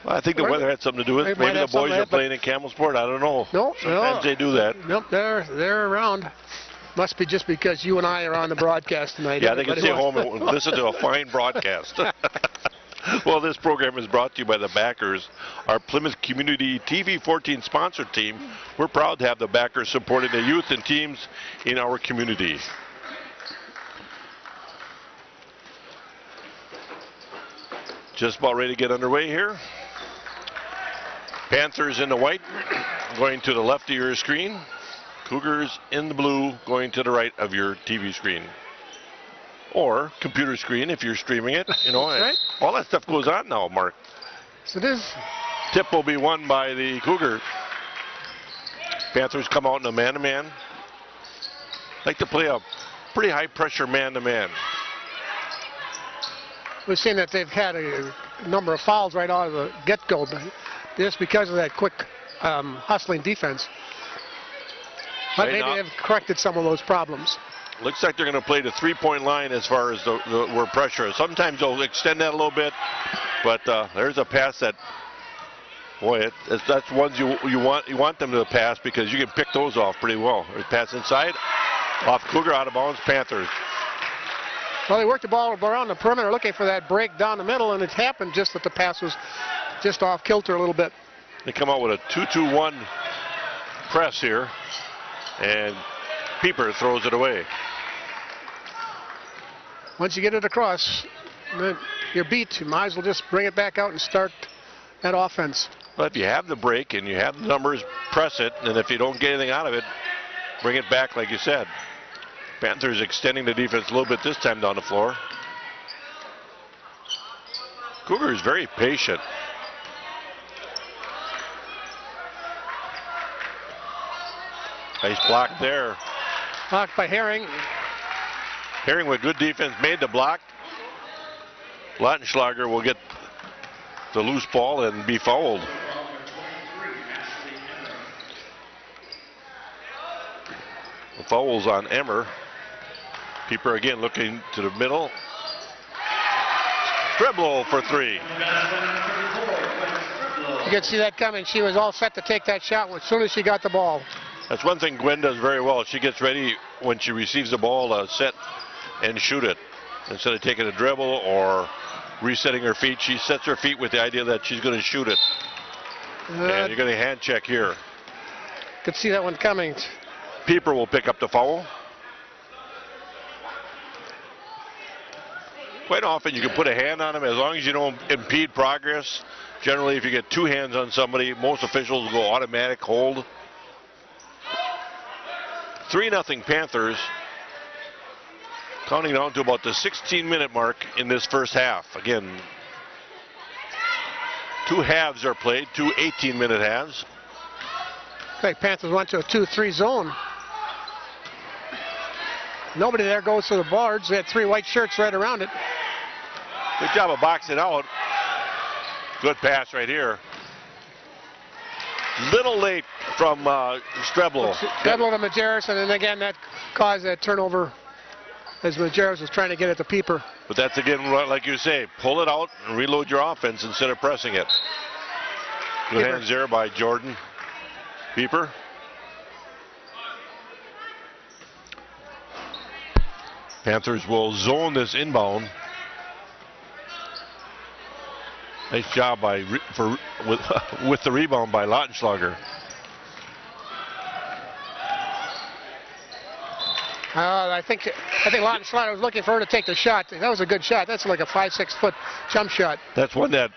Well, I think the weather had something to do with it. Maybe the boys are playing in Camelsport. I don't know. No, Sometimes they do that. Nope, they're around. Must be just because you and I are on the broadcast tonight. Yeah, they can stay home and listen to a fine broadcast. Well, this program is brought to you by the Backers, our Plymouth Community TV 14 sponsor team. We're proud to have the Backers supporting the youth and teams in our community. Just about ready to get underway here. Panthers in the white, going to the left of your screen. Cougars in the blue, going to the right of your TV screen. Or computer screen if you're streaming it. You know, right. All that stuff goes on now, Mark. So it is. Tip will be won by the Cougars. Panthers come out in a man-to-man. Like to play a pretty high-pressure man-to-man. We've seen that they've had a number of fouls right out of the get-go, but just because of that quick hustling defense. But maybe they've corrected some of those problems. Looks like they're going to play the three-point line as far as where pressure is. Sometimes they'll extend that a little bit, but there's a pass that, boy, that's ones you want them to pass because you can pick those off pretty well. There's pass inside, off Cougar, out of bounds, Panthers. Well, they worked the ball around the perimeter looking for that break down the middle, and it happened just that the pass was just off kilter a little bit. They come out with a 2-2-1 press here, and Pieper throws it away. Once you get it across, you're beat. You might as well just bring it back out and start that offense. But if you have the break and you have the numbers, press it, and if you don't get anything out of it, bring it back like you said. Panthers extending the defense a little bit this time down the floor. Cougar is very patient. Nice block there. Blocked by Herring. Herring with good defense made the block. Lautenschlager will get the loose ball and be fouled. The foul's on Emmer. Pieper again looking to the middle. Dribble for three. You could see that coming. She was all set to take that shot as soon as she got the ball. That's one thing Gwen does very well. She gets ready when she receives the ball to set and shoot it. Instead of taking a dribble or resetting her feet, she sets her feet with the idea that she's going to shoot it. And you're going to hand check here. Could see that one coming. Pieper will pick up the foul. Quite often you can put a hand on him as long as you don't impede progress. Generally, if you get two hands on somebody, most officials will go automatic hold. 3-0 Panthers. Counting down to about the 16-minute mark in this first half. Again, two halves are played, two 18-minute halves. Looks like Panthers went to a 2-3 zone. Nobody there goes to the boards. They had three white shirts right around it. Good job of boxing out. Good pass right here. Little late from Strebel. Strebel to Majerus, and then again that caused that turnover as Majerus was trying to get it to Pieper. But that's again, like you say, pull it out and reload your offense instead of pressing it. Good hands there by Jordan Pieper. Panthers will zone this inbound. Nice job with the rebound by Lautenschlager. I think Lautenschlager was looking for her to take the shot. That was a good shot. That's like a 5-6 foot jump shot. That's one that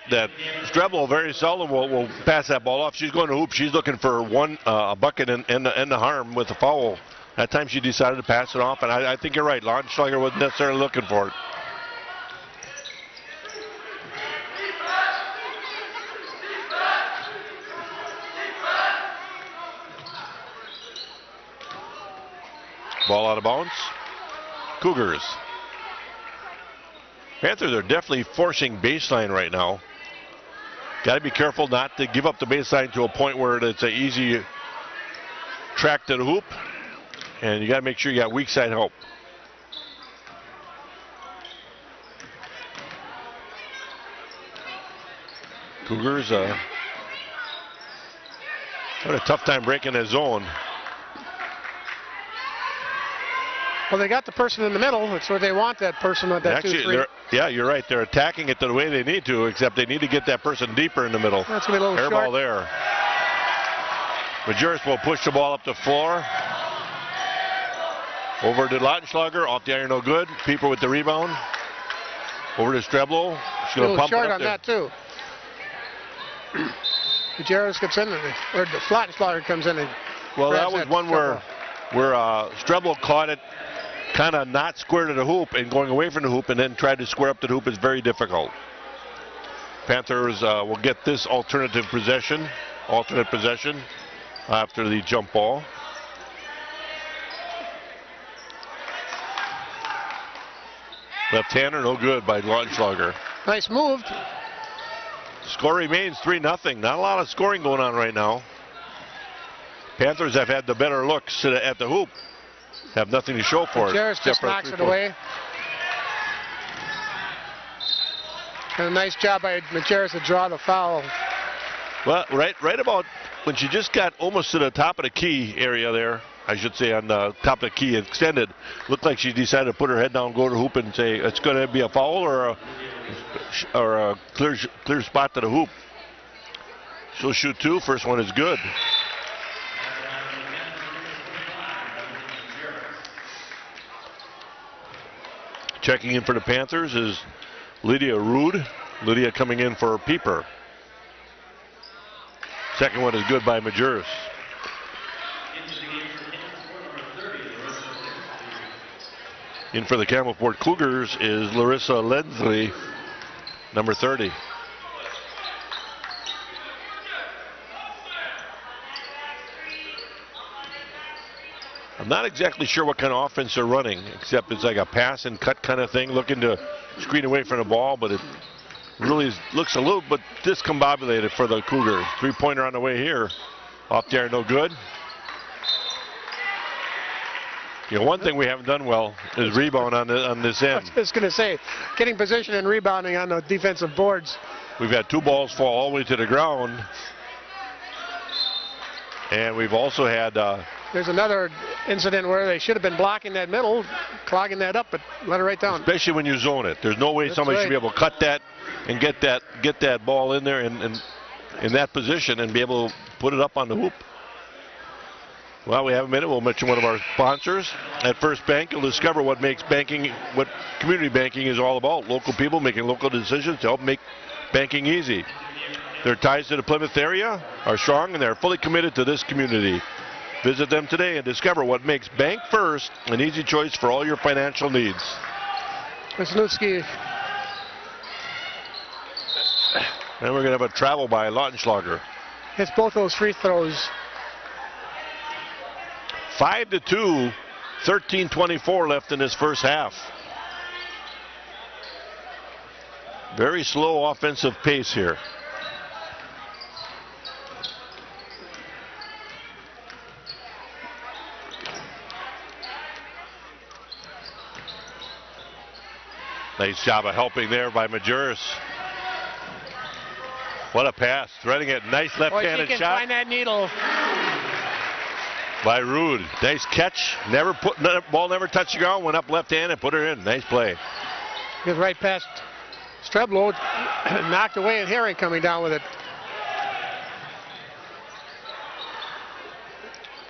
Strebel very seldom will pass that ball off. She's going to hoop. She's looking for a bucket and the harm with the foul. That time she decided to pass it off, and I think you're right. Lautenschlager wasn't necessarily looking for it. Ball out of bounds. Cougars. Panthers are definitely forcing baseline right now. Got to be careful not to give up the baseline to a point where it's an easy track to the hoop. And you got to make sure you got weak side help. Cougars had a tough time breaking that zone. Well, they got the person in the middle. That's where they want that person with that Actually, 2-3. yeah, you're right. They're attacking it the way they need to, except they need to get that person deeper in the middle. That's going to be a little Air short. ball there. Majerus will push the ball up the floor. Over to Lautenschlager, off the iron, no good. Pieper with the rebound. Over to Streblo. She's going to pump short it up on there. that too. Majerus gets in, or the Lautenschlager comes in. And Well, that grabs was one where Streblo caught it kind of not square to the hoop and going away from the hoop and then tried to square up to the hoop is very difficult. Panthers will get this alternate possession after the jump ball. Left-hander, no good by Lautenschlager. Nice move. Score remains 3-0. Not a lot of scoring going on right now. Panthers have had the better looks at the hoop. Have nothing to show for it. Majerus just knocks it away. And a nice job by Majerus to draw the foul. Well, right about when she just got almost to the top of the key area there, I should say, on the top of the key extended, looked like she decided to put her head down, go to the hoop, and say it's going to be a foul or a clear spot to the hoop. She'll shoot two. First one is good. Checking in for the Panthers is Lydia Rude. Lydia coming in for Pieper. Second one is good by Majerus. In for the Campbellport Cougars is Larissa Lensley, number 30. I'm not exactly sure what kind of offense they're running, except it's like a pass and cut kind of thing, looking to screen away from the ball, but it really looks a little bit discombobulated for the Cougars. Three-pointer on the way here. Off there, no good. You know, one thing we haven't done well is rebound on this end. I was just going to say, getting position and rebounding on the defensive boards. We've had two balls fall all the way to the ground. And we've also had... There's another incident where they should have been blocking that middle, clogging that up, but let it right down. Especially when you zone it. There's no way somebody should be able to cut that and get that ball in there and in that position and be able to put it up on the hoop. Well, we have a minute. We'll mention one of our sponsors. At First Bank, you'll discover what makes banking, what community banking is all about. Local people making local decisions to help make banking easy. Their ties to the Plymouth area are strong, and they're fully committed to this community. Visit them today and discover what makes Bank First an easy choice for all your financial needs. Wisniewski. And we're going to have a travel by Lautenschlager. Hits both those free throws. 5-2, 13:24 left in this first half. Very slow offensive pace here. Nice job of helping there by Majerus. What a pass. Threading it. Nice left-handed shot. Find that needle. By Rude. Nice catch. Ball never touched the ground. Went up left hand and put her in. Nice play. Gets right past Streblo. Knocked away, and Herring coming down with it.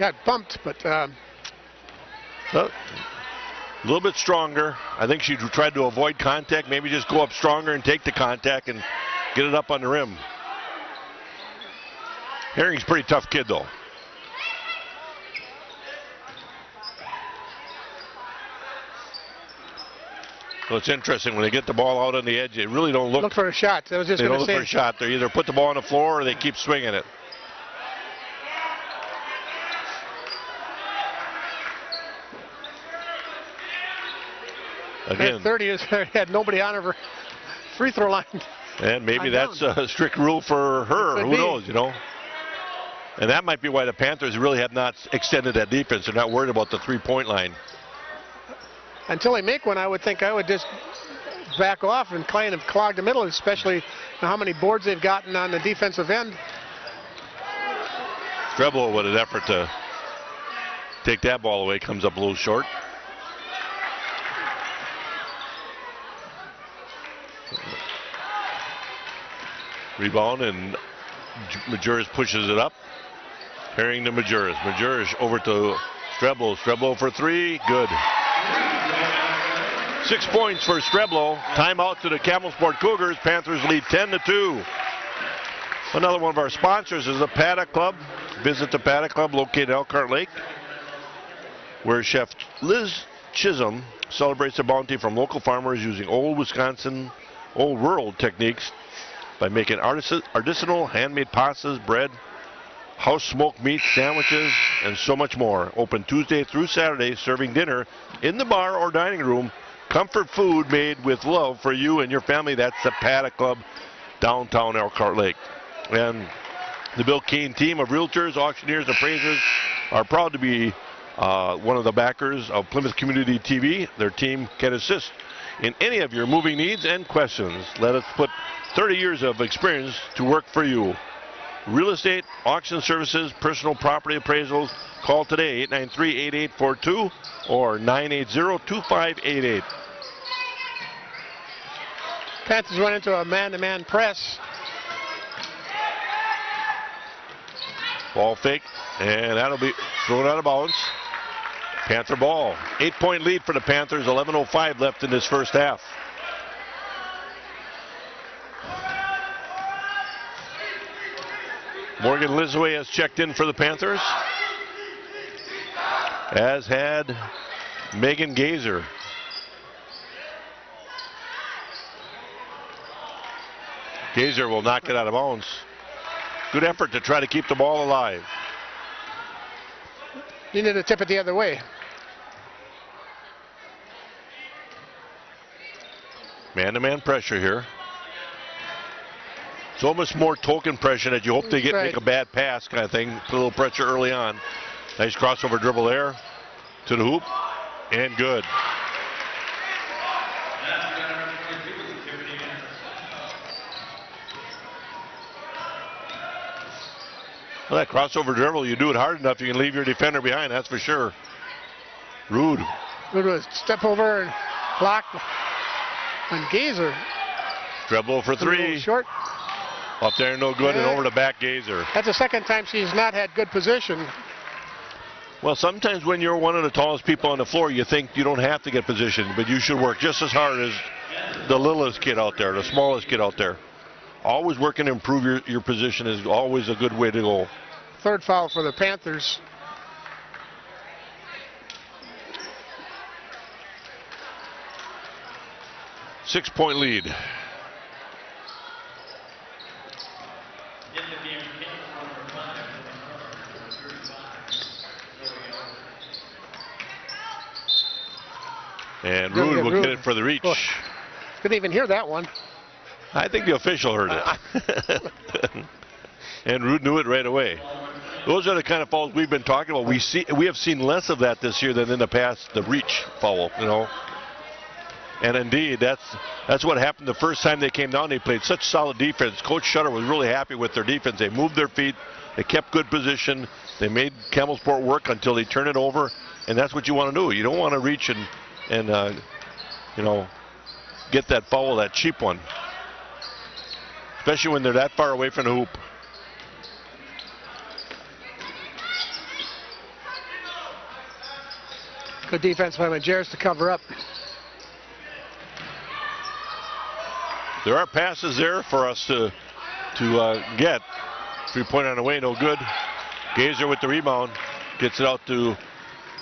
Got bumped, but a little bit stronger. I think she tried to avoid contact. Maybe just go up stronger and take the contact and get it up on the rim. Herring's a pretty tough kid, though. So it's interesting when they get the ball out on the edge. They really don't look for a shot. I was just they going don't to look say. for a shot. They either put the ball on the floor or they keep swinging it. Again, 30 had nobody on her free throw line. And maybe that's a strict rule for her. Who knows, you know? And that might be why the Panthers really have not extended that defense. They're not worried about the three-point line. Until they make one, I would think I would just back off and kind of clog the middle, especially how many boards they've gotten on the defensive end. Streblo with an effort to take that ball away, comes up a little short. Rebound, and Majerus pushes it up. Herring to Majerus. Majerus over to Streblo. Streblo for three. Good. 6 points for Streblo. Timeout to the Camelsport Cougars. Panthers lead 10-2. Another one of our sponsors is the Paddock Club. Visit the Paddock Club located in Elkhart Lake, where Chef Liz Chisholm celebrates the bounty from local farmers using old Wisconsin, old world techniques by making artisanal handmade pastas, bread, house smoked meat, sandwiches, and so much more. Open Tuesday through Saturday, serving dinner in the bar or dining room. Comfort food made with love for you and your family. That's the Paddock Club, downtown Elkhart Lake. And the Bill Keane team of realtors, auctioneers, appraisers are proud to be one of the backers of Plymouth Community TV. Their team can assist in any of your moving needs and questions. Let us put 30 years of experience to work for you. Real estate, auction services, personal property appraisals. Call today, 893-8842 or 980-2588. Panthers went into a man-to-man press. Ball fake, and that'll be thrown out of bounds. Panther ball. 8-point lead for the Panthers, 11:05 left in this first half. Morgan Lizway has checked in for the Panthers, as had Megan Gazer. Gazer will knock it out of bounds. Good effort to try to keep the ball alive. You need to tip it the other way. Man-to-man pressure here. It's almost more token pressure that you hope they make a bad pass kind of thing. Put a little pressure early on. Nice crossover dribble there to the hoop, and good. Well, that crossover dribble, you do it hard enough, you can leave your defender behind, that's for sure. Rude. Rude was step over and block on Gazer. Dribble for three. Short. Up there, no good, and over the back, Gazer. That's the second time she's not had good position. Well, sometimes when you're one of the tallest people on the floor, you think you don't have to get position, but you should work just as hard as the littlest kid out there, the smallest kid out there. Always working to improve your position is always a good way to go. Third foul for the Panthers. Six-point lead. And Rude will get it for the reach. Oh, couldn't even hear that one. I think the official heard it. And Rude knew it right away. Those are the kind of fouls we've been talking about. We have seen less of that this year than in the past, the reach foul, you know. And indeed, that's what happened the first time they came down. They played such solid defense. Coach Shutter was really happy with their defense. They moved their feet. They kept good position. They made Camelsport work until they turn it over. And that's what you want to do. You don't want to reach and you know, get that foul, that cheap one. Especially when they're that far away from the hoop. Good defense by Majerus to cover up. There are passes there for us to get. 3-pointer on the way, no good. Gazer with the rebound. Gets it out to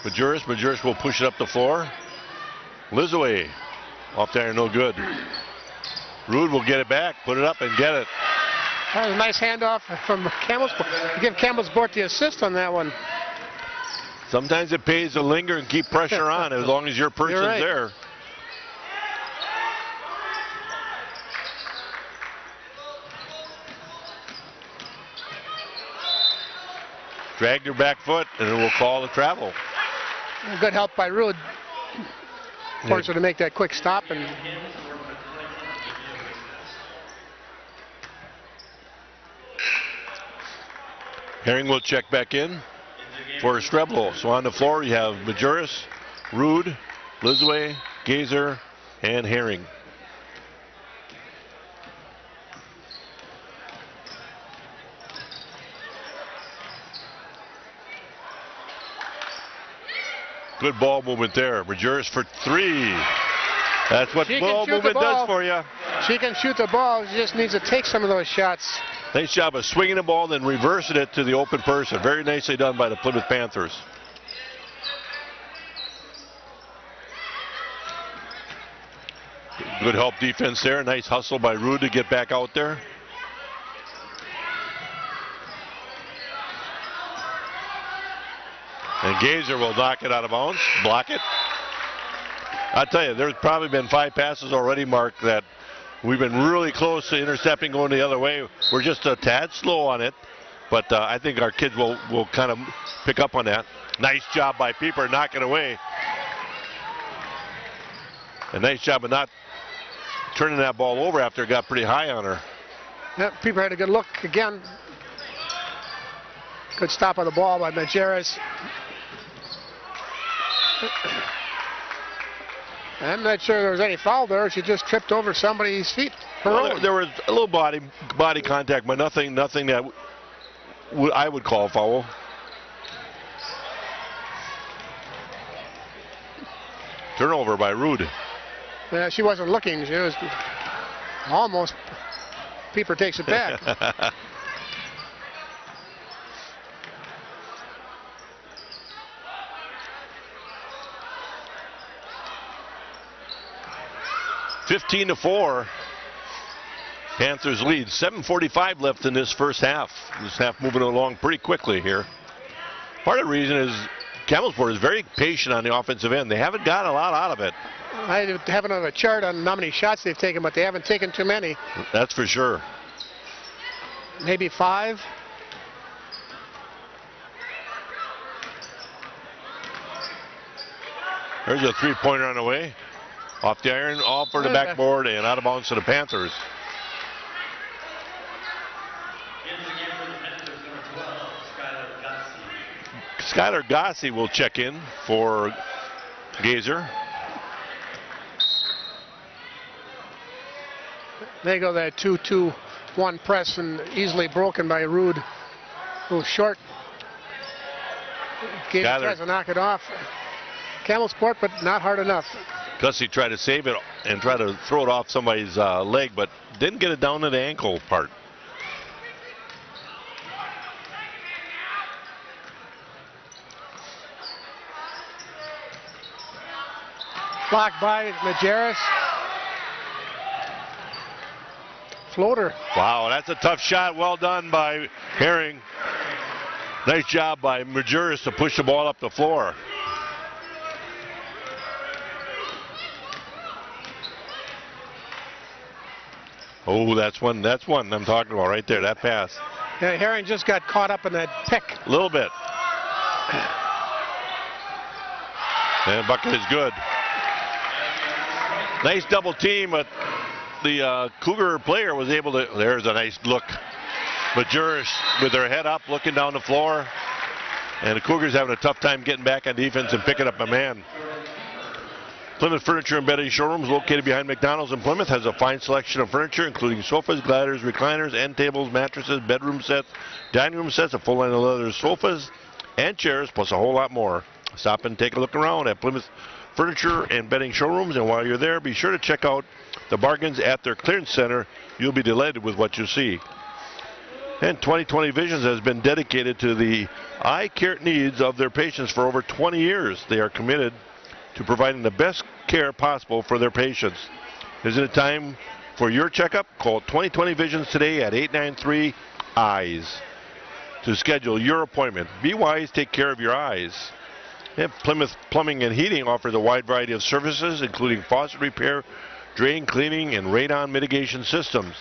Majerus. Majerus will push it up the floor. Lizaway off there, no good. Rude will get it back, put it up and get it. That was a nice handoff from Camelsport. Give Camelsport the assist on that one. Sometimes it pays to linger and keep pressure on as long as your person's right. there. Dragged her back foot, and it will call the travel. Good help by Rude. Forced her to make that quick stop. And Herring will check back in for Streblo. So on the floor you have Majerus, Rude, Lisway, Gazer, and Herring. Good ball movement there. Majerus for 3. That's what ball movement does for you. She can shoot the ball. She just needs to take some of those shots. Nice job of swinging the ball, then reversing it to the open person. Very nicely done by the Plymouth Panthers. Good help defense there. Nice hustle by Rude to get back out there. And Gazer will knock it out of bounds, block it. I'll tell you, there's probably been 5 passes already, Mark, that we've been really close to intercepting going the other way. We're just a tad slow on it, but I think our kids will kind of pick up on that. Nice job by Pieper knocking away. A nice job of not turning that ball over after it got pretty high on her. Yep, Pieper had a good look again. Good stop on the ball by Majerus. I'm not sure there was any foul there. She just tripped over somebody's feet. Well, there was a little body contact, but nothing that I would call foul. Turnover by Rude. Yeah, she wasn't looking. She was almost. Pieper takes it back. 15-4. Panthers lead. 7:45 left in this first half. This half moving along pretty quickly here. Part of the reason is Campbellsport is very patient on the offensive end. They haven't got a lot out of it. I haven't on a chart on how many shots they've taken, but they haven't taken too many. That's for sure. Maybe 5. There's a 3-pointer on the way. Off the iron, off for the backboard, and out of bounds to the Panthers. Skylar Gossi will check in for Gazer. There you go, that 2-2-1 press, and easily broken by Rude. A little short. Gazer tries to knock it off. Campbellsport, but not hard enough. Gussie tried to save it and try to throw it off somebody's leg, but didn't get it down to the ankle part. Blocked by Majerus. Floater. Wow, that's a tough shot. Well done by Herring. Nice job by Majerus to push the ball up the floor. Oh, that's one I'm talking about right there, that pass. Yeah, Herring just got caught up in that pick. A little bit. And bucket is good. Nice double team, but the Cougar player was able to, there's a nice look. Majerus with her head up, looking down the floor. And the Cougars having a tough time getting back on defense and picking up a man. Plymouth Furniture and Bedding Showrooms, located behind McDonald's in Plymouth, has a fine selection of furniture, including sofas, gliders, recliners, end tables, mattresses, bedroom sets, dining room sets, a full line of leather sofas and chairs, plus a whole lot more. Stop and take a look around at Plymouth Furniture and Bedding Showrooms, and while you're there, be sure to check out the bargains at their clearance center. You'll be delighted with what you see. And 20/20 Visions has been dedicated to the eye care needs of their patients for over 20 years. They are committed to providing the best care possible for their patients. Isn't it time for your checkup? Call 20/20 Visions today at 893-EYES to schedule your appointment. Be wise, take care of your eyes. And Plymouth Plumbing and Heating offers a wide variety of services, including faucet repair, drain cleaning, and radon mitigation systems.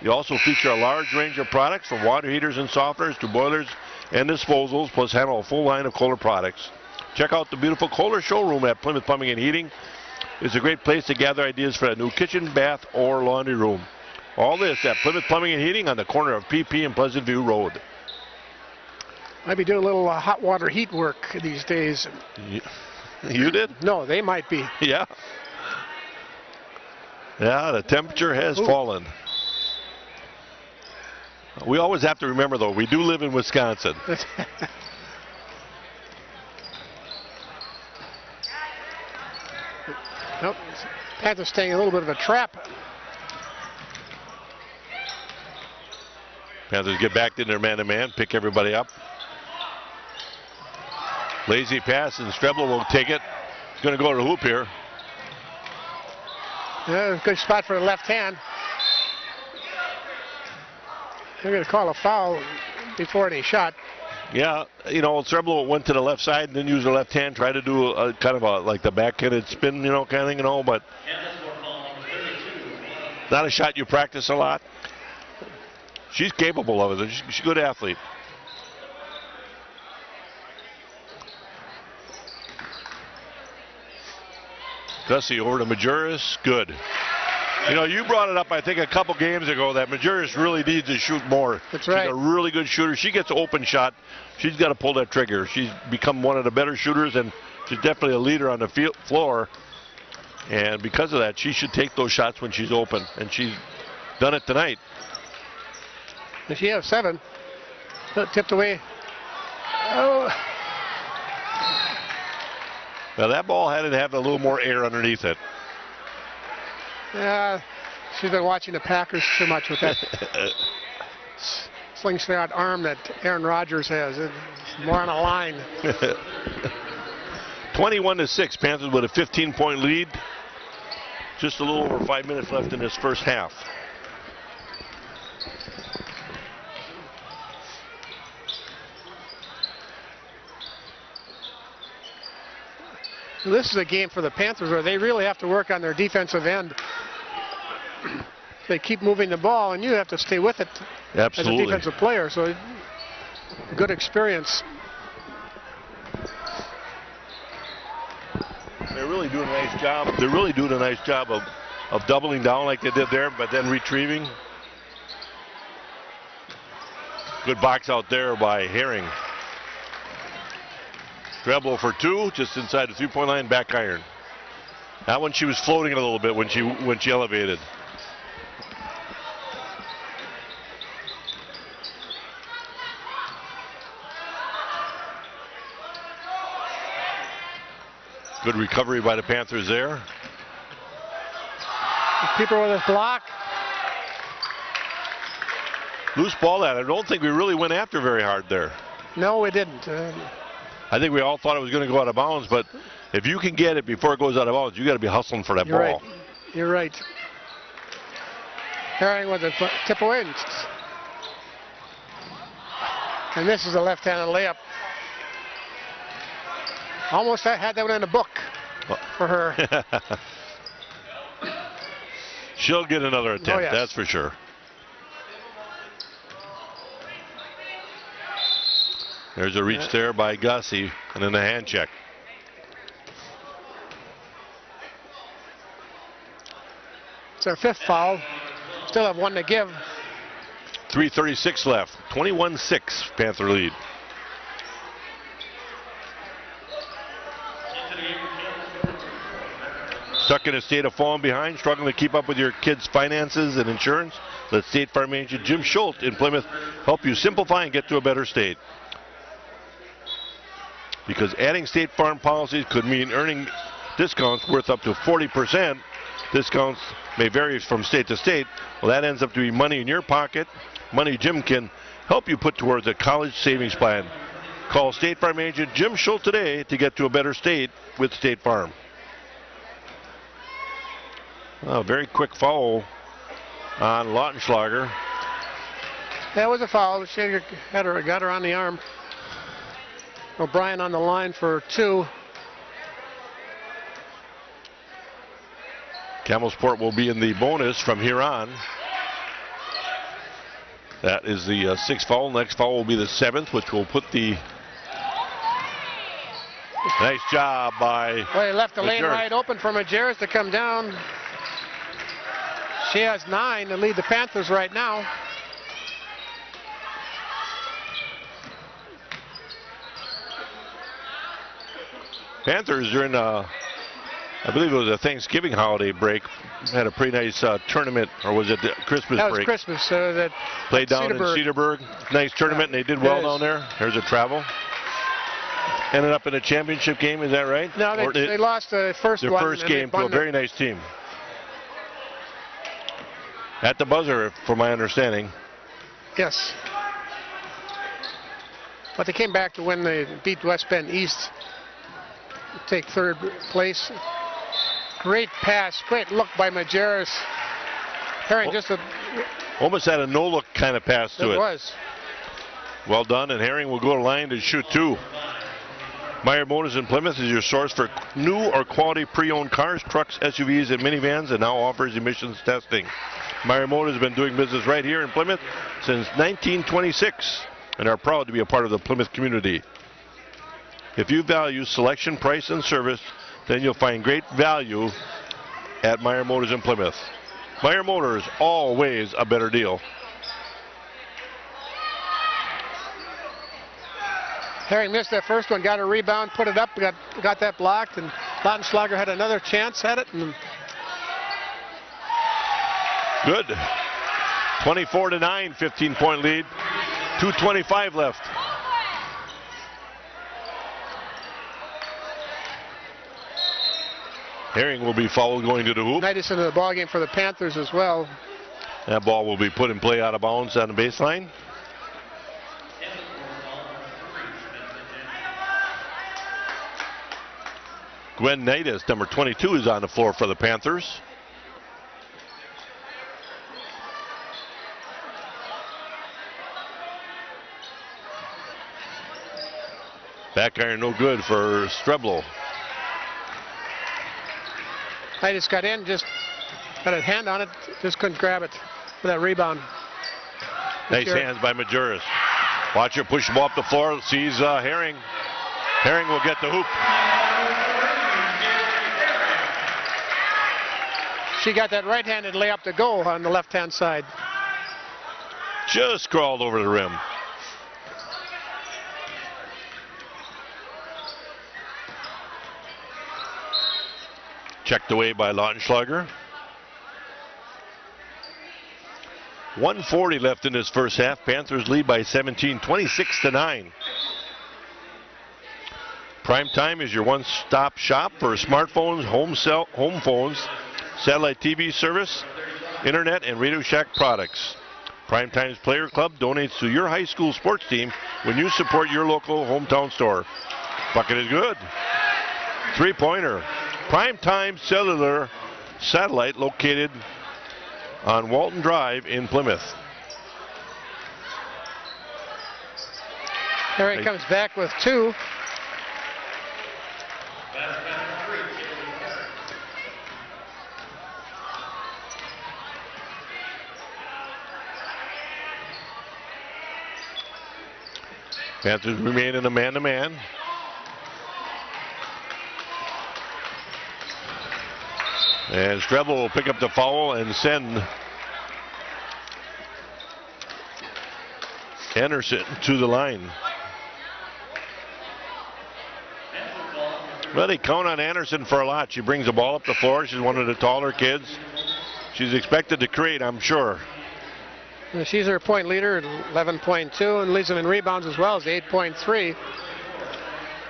They also feature a large range of products, from water heaters and softeners to boilers and disposals, plus handle a full line of Kohler products. Check out the beautiful Kohler showroom at Plymouth Plumbing and Heating. It's a great place to gather ideas for a new kitchen, bath, or laundry room. All this at Plymouth Plumbing and Heating on the corner of PP and Pleasant View Road. Might be doing a little hot water heat work these days. You did? No, they might be. Yeah. Yeah, the temperature has fallen. We always have to remember, though, we do live in Wisconsin. Nope. Panthers staying a little bit of a trap. Panthers get back in their man-to-man, pick everybody up. Lazy pass, and Strebler will take it. He's going to go to the hoop here. Yeah, good spot for the left hand. They're going to call a foul before any shot. Yeah, you know, Strebler went to the left side and then used the left hand, tried to do a kind of like the backhanded spin, you know, kind of thing, you know, but not a shot you practice a lot. She's capable of it. She's a good athlete. Gussie over to Majerus. Good. You know, you brought it up, I think, a couple games ago that Majerus really needs to shoot more. That's right. She's a really good shooter. She gets an open shot. She's got to pull that trigger. She's become one of the better shooters, and she's definitely a leader on the floor. And because of that, she should take those shots when she's open, and she's done it tonight. And she has 7. Tipped away. Oh. Now that ball had to have a little more air underneath it. Yeah, she's been watching the Packers too much with that slingshot arm that Aaron Rodgers has. It's more on a line. 21-6, Panthers with a 15-point lead. Just a little over 5 minutes left in this first half. This is a game for the Panthers where they really have to work on their defensive end. They keep moving the ball, and you have to stay with it. Absolutely. As a defensive player. So, good experience. They're really doing a nice job. They're really doing a nice job of doubling down like they did there, but then retrieving. Good box out there by Herring. Strebler for 2, just inside the 3-point line, back iron. That one she was floating a little bit when she elevated. Good recovery by the Panthers there. Keeper with his block. Loose ball that I don't think we really went after very hard there. No, we didn't. I think we all thought it was going to go out of bounds, but if you can get it before it goes out of bounds, you got to be hustling for that ball. Right. You're right. Herring with a tip away. And this is a left-handed layup. Almost had that one in the book for her. She'll get another attempt, oh, yes. That's for sure. There's a reach there by Gussie, and then a hand check. It's our 5th foul. Still have 1 to give. 3:36 left. 21-6, Panther lead. Stuck in a state of falling behind, struggling to keep up with your kids' finances and insurance? Let State Farm agent Jim Schultz in Plymouth help you simplify and get to a better state. Because adding State Farm policies could mean earning discounts worth up to 40%. Discounts may vary from state to state. Well, that ends up to be money in your pocket, money Jim can help you put towards a college savings plan. Call State Farm agent Jim Schultz today to get to a better state with State Farm. A very quick foul on Lautenschlager. That was a foul. She got her on the arm. O'Brien on the line for 2. Camelsport will be in the bonus from here on. That is the 6th foul. Next foul will be the 7th, which will put the... Nice job by... Well, he left the lane wide open for Majerus to come down. She has 9 to lead the Panthers right now. Panthers during, I believe it was a Thanksgiving holiday break, had a pretty nice tournament, or was it the Christmas That was break? Christmas. That Played down in Cedarburg. Nice tournament, and they did well down there. There's a travel. Ended up in a championship game, is that right? No, they lost the first their one. Their first game to a very nice team. At the buzzer, from my understanding. Yes. But they came back to win. They beat West Bend East, take third place. Great pass, great look by Majerus. Herring just almost had a no-look kind of pass to it. It was. Well done, and Herring will go to line to shoot two. Meyer Motors in Plymouth is your source for new or quality pre-owned cars, trucks, SUVs, and minivans, and now offers emissions testing. Meyer Motors has been doing business right here in Plymouth since 1926 and are proud to be a part of the Plymouth community. If you value selection, price, and service, then you'll find great value at Meyer Motors in Plymouth. Meyer Motors, always a better deal. Herring missed that first one, got a rebound, put it up, got that blocked, and Lautenschlager had another chance at it. And good. 24-9, 15-point lead. 2:25 left. Herring will be fouled going to the hoop. Night is into the ball game for the Panthers as well. That ball will be put in play out of bounds on the baseline. Gwen Naitis, number 22, is on the floor for the Panthers. Back iron no good for Streblo. Naitis got in, just got a hand on it, just couldn't grab it for that rebound. Nice hands by Majerus. Watch her push the ball up the floor, sees Herring. Herring will get the hoop. She got that right-handed layup to go on the left-hand side. Just crawled over the rim. Checked away by Lautenschlager. 1:40 left in this first half. Panthers lead by 17, 26-9. Prime Time is your one-stop shop for smartphones, home phones, satellite TV service, internet, and Radio Shack products. Primetime's Player Club donates to your high school sports team when you support your local hometown store. Bucket is good. Three-pointer. Primetime Cellular Satellite located on Walton Drive in Plymouth. Herring comes back with two. Panthers remain in a man-to-man. And Strebel will pick up the foul and send Anderson to the line. Well, they count on Anderson for a lot. She brings the ball up the floor. She's one of the taller kids. She's expected to create, I'm sure. She's her point leader at 11.2 and leads them in rebounds as well as 8.3.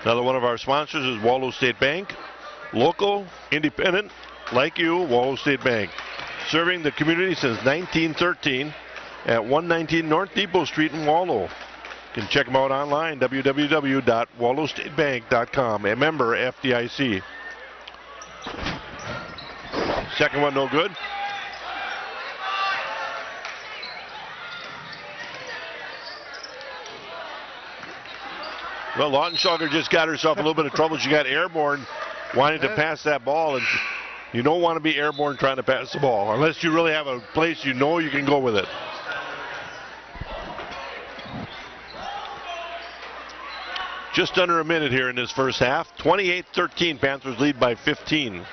Another one of our sponsors is Waldo State Bank. Local, independent, like you, Waldo State Bank. Serving the community since 1913 at 119 North Depot Street in Waldo. You can check them out online, www.waldostatebank.com. A member FDIC. Second one no good. Well, Lautenschlager just got herself a little bit of trouble. She got airborne, wanting to pass that ball, and you don't want to be airborne trying to pass the ball, unless you really have a place you know you can go with it. Just under a minute here in this first half. 28-13, Panthers lead by 15.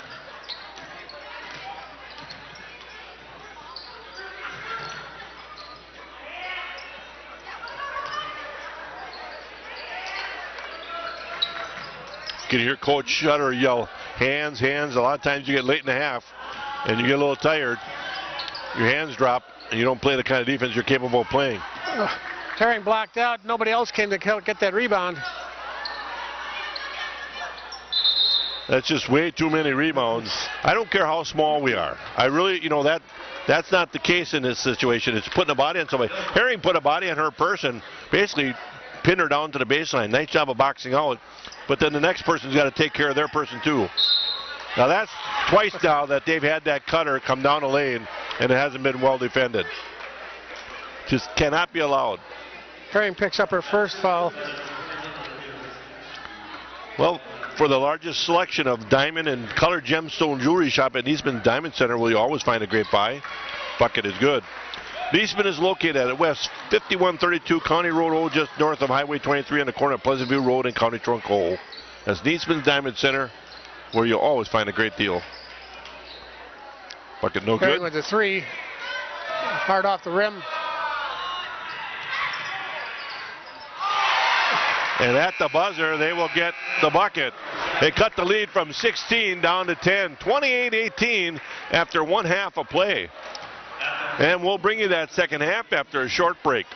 can hear Coach Shutter yell, hands, hands. A lot of times you get late in the half and you get a little tired. Your hands drop and you don't play the kind of defense you're capable of playing. Herring blocked out. Nobody else came to get that rebound. That's just way too many rebounds. I don't care how small we are. I really, that's not the case in this situation. It's putting a body on somebody. Herring put a body on her person, basically pinned her down to the baseline. Nice job of boxing out. But then the next person's got to take care of their person too. Now that's twice now that they've had that cutter come down the lane and it hasn't been well defended. Just cannot be allowed. Herring picks up her first foul. Well, for the largest selection of diamond and colored gemstone jewelry shop at Niesman Diamond Center, where you always find a great buy. Bucket is good. Niesman is located at West 5132 County Road O, just north of Highway 23 on the corner of Pleasant View Road and County Trunk Hole. That's Niesman Diamond Center, where you'll always find a great deal. Bucket no Herring good. with the three. Hard off the rim. And at the buzzer, they will get the bucket. They cut the lead from 16 down to 10, 28-18 after one half of play. And we'll bring you that second half after a short break.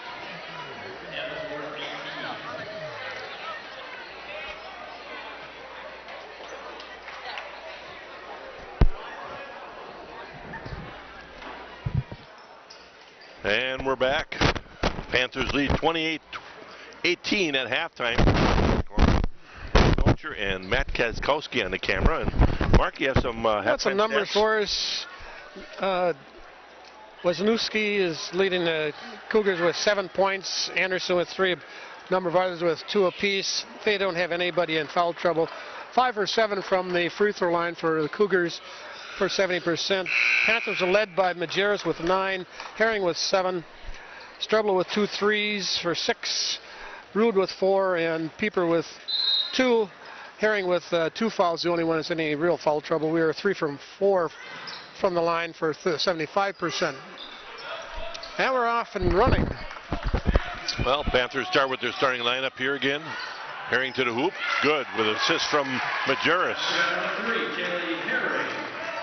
And we're back. Panthers lead 28-18 at halftime. Nocher and Matt Kaskowski on the camera. And Mark, you have some Got some numbers stats for us. Wisniewski is leading the Cougars with 7 points. Anderson with 3. A number of others with 2 apiece. They don't have anybody in foul trouble. 5 for 7 from the free throw line for the Cougars for 70%. Panthers are led by Majerus with 9. Herring with 7. Strebler with 2 threes for 6. Rude with 4 and Pieper with 2. Herring with 2 fouls, the only one that's in any real foul trouble. We are 3 from 4 from the line for 75%. Now we're off and running. Well, Panthers start with their starting lineup here again. Herring to the hoop. Good with an assist from Majerus.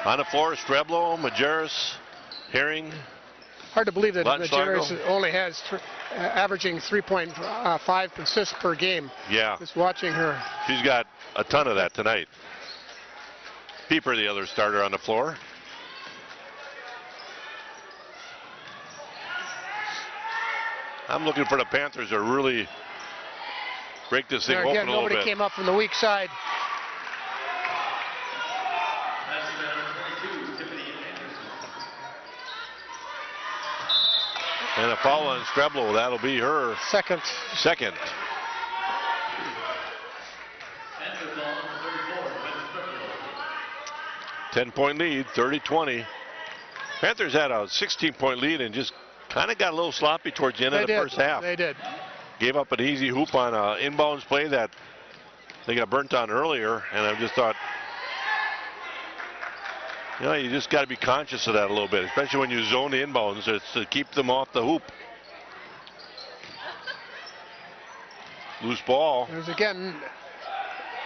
On the floor, Streblo, Majerus, Herring. Hard to believe that Lunchlargo. Majerus only has averaging 3.5 assists per game. Yeah, Just watching her. she's got a ton of that tonight. Pieper, the other starter on the floor. I'm looking for the Panthers to really break this thing There open again, a little nobody bit. came up from the weak side. And a foul on Streblo. That'll be her Second. second. Ten-point lead, 30-20. Panthers had a 16-point lead and just kind of got a little sloppy towards the end of the first half. They did. Gave up an easy hoop on an inbounds play that they got burnt on earlier, and I just thought, you just got to be conscious of that a little bit, especially when you zone the inbounds. It's to keep them off the hoop. Loose ball. There's again.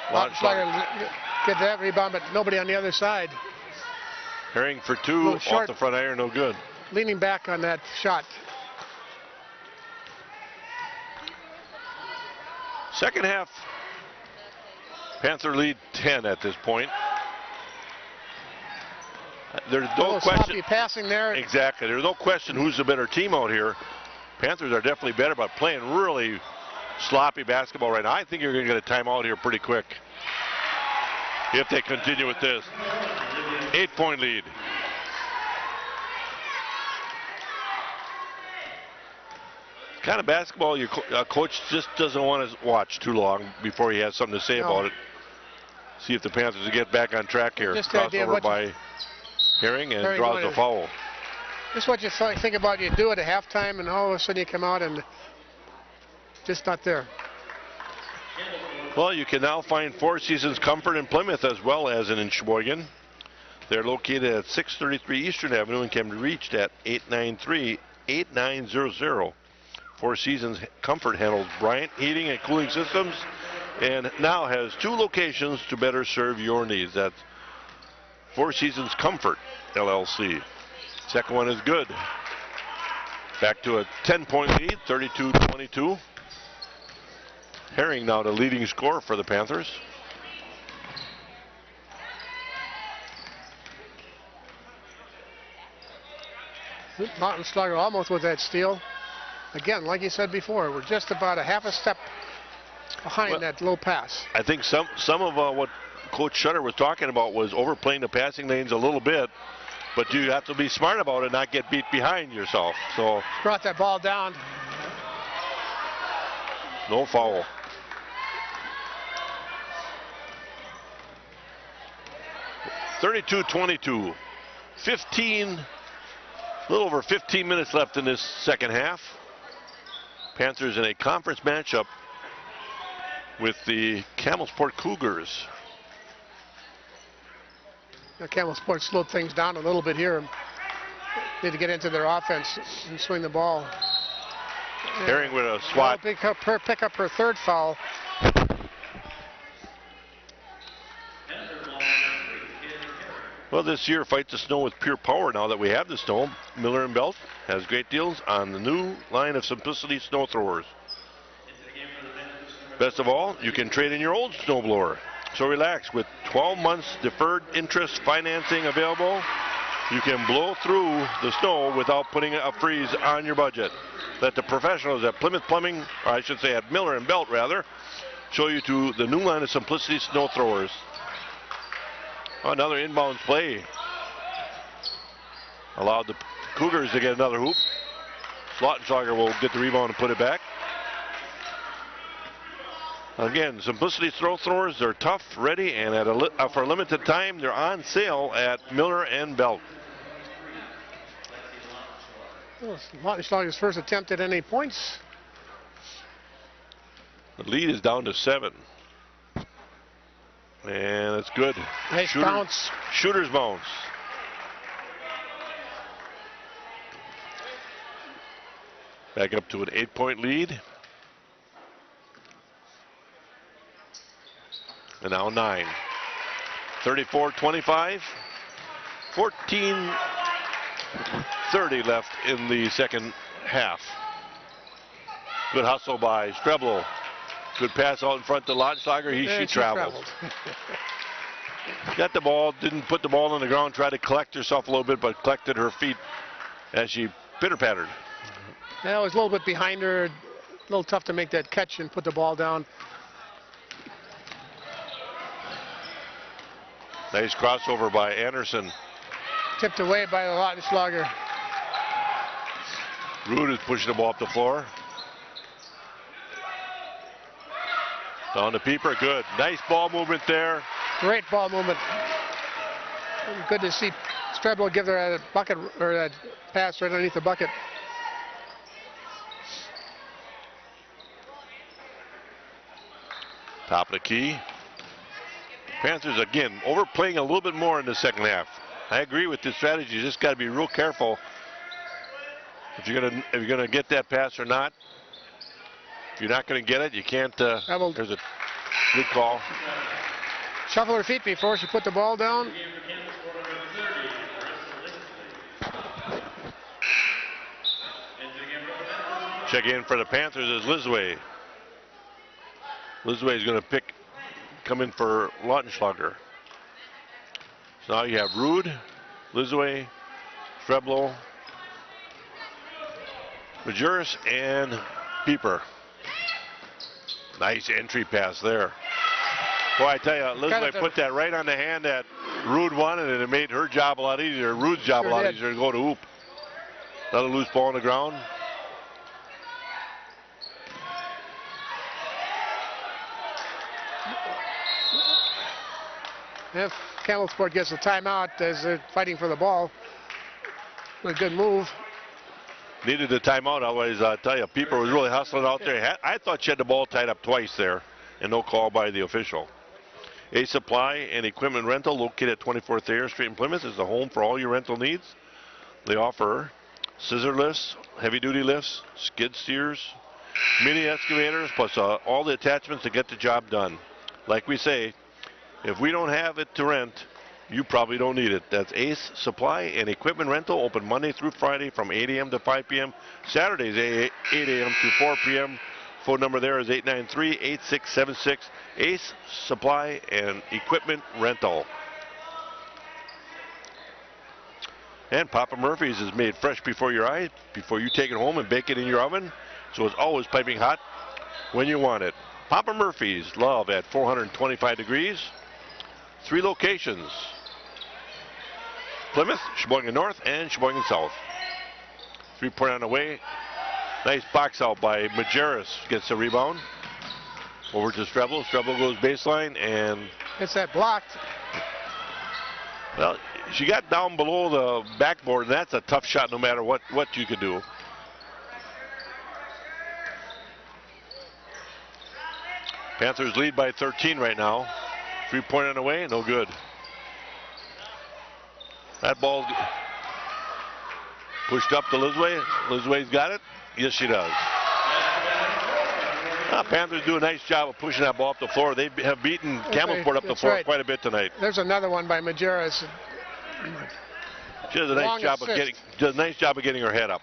Lunchlargo. Get that rebound, but nobody on the other side. Herring for 2 Little off short. the front iron, no good. Leaning back on that shot. Second half, Panther lead 10 at this point. There's no Little question. sloppy passing there. Exactly. There's no question who's the better team out here. Panthers are definitely better, but playing really sloppy basketball right now. I think you're going to get a timeout here pretty quick if they continue with this. 8-point lead. Kind of basketball your coach just doesn't want to watch too long before he has something to say about it. See if the Panthers will get back on track here. Just the idea of Crossover what by Herring and Herring draws wanted- a foul. Just what you think about. You do it at halftime, and all of a sudden you come out and just not there. Well, you can now find Four Seasons Comfort in Plymouth as well as in Sheboygan. They're located at 633 Eastern Avenue and can be reached at 893-8900. Four Seasons Comfort handles Bryant Heating and Cooling Systems and now has 2 locations to better serve your needs. That's Four Seasons Comfort LLC. Second one is good. Back to a 10-point lead, 32-22. Herring now the leading scorer for the Panthers. Mountain Slugger almost with that steal. Again, like you said before, we're just about a half a step behind that low pass. I think some of what Coach Shutter was talking about was overplaying the passing lanes a little bit, but you have to be smart about it, not get beat behind yourself. So brought that ball down. No foul. (32-22). A little over 15 minutes left in this second half. Panthers in a conference matchup with the Camelsport Cougars. Camelsport slowed things down a little bit here. Need to get into their offense and swing the ball. Herring with a swat. Pick up her third foul. Well, this year, Fight the Snow with Pure Power. Now that we have the snow, Miller and Belt has great deals on the new line of Simplicity snow throwers. Best of all, you can trade in your old snowblower. So relax, with 12 months deferred interest financing available, you can blow through the snow without putting a freeze on your budget. Let the professionals at Plymouth Plumbing, or I should say at Miller and Belt rather, show you to the new line of Simplicity snow throwers. Another inbounds play. Allowed the Cougars to get another hoop. Slottenschlager will get the rebound and put it back. Again, Simplicity throw throwers, they're tough, ready, and for a limited time, they're on sale at Miller and Belt. Slottenschlager's first attempt at any points. The lead is down to 7. And it's good. Nice bounce. Shooter's bounce. Back up to an 8-point lead. And now 9. 34-25. 14:30 left in the second half. Good hustle by Streblo. Good pass out in front to Lottenschlager. She traveled. Got the ball, didn't put the ball on the ground, tried to collect herself a little bit, but collected her feet as she pitter-pattered. Yeah, it was a little bit behind her. A little tough to make that catch and put the ball down. Nice crossover by Anderson. Tipped away by the Lottenschlager. Rude is pushing the ball up the floor. Down to Pieper, good. Nice ball movement there. Great ball movement. Good to see Streblo give her a bucket, or that pass right underneath the bucket. Top of the key. Panthers again overplaying a little bit more in the second half. I agree with this strategy. You just got to be real careful if you're gonna get that pass or not. If you're not going to get it, you can't. There's a good call. Shuffle her feet before she put the ball down. Check in for the Panthers is Lisway. Lisway is going to come in for Lottenschlager. So now you have Rude, Lisway, Streblo, Majerus, and Pieper. Nice entry pass there. Boy, I tell you, Lisway put that right on the hand that Rude wanted, and it made her job a lot easier. Rude's job a lot easier to go to hoop. Another loose ball on the ground. If Camelsport gets a timeout as they're fighting for the ball, a good move. Needed a timeout, otherwise I tell you, Pieper was really hustling out there. I thought she had the ball tied up twice there, and no call by the official. A Supply and Equipment Rental, located at 24th Air Street in Plymouth, is the home for all your rental needs. They offer scissor lifts, heavy-duty lifts, skid steers, mini excavators plus all the attachments to get the job done. Like we say, if we don't have it to rent, you probably don't need it. That's Ace Supply and Equipment Rental, open Monday through Friday from 8 a.m. to 5 p.m. Saturdays 8 a.m. to 4 p.m. Phone number there is 893-8676. Ace Supply and Equipment Rental. And Papa Murphy's is made fresh before your eyes, before you take it home and bake it in your oven, so it's always piping hot when you want it. Papa Murphy's, love at 425 degrees. 3 locations: Plymouth, Sheboygan North, and Sheboygan South. 3-point on the way. Nice box out by Majerus. Gets the rebound. Over to Strebel. Strebel goes baseline, and it's that blocked. Well, she got down below the backboard, and that's a tough shot no matter what you could do. Panthers lead by 13 right now. 3-point on the way, no good. That ball pushed up to Lisway. Lisway's got it. Yes, she does. Panthers do a nice job of pushing that ball up the floor. They have beaten Camelsport up the floor quite a bit tonight. There's another one by Majerus. She does a nice job of getting her head up.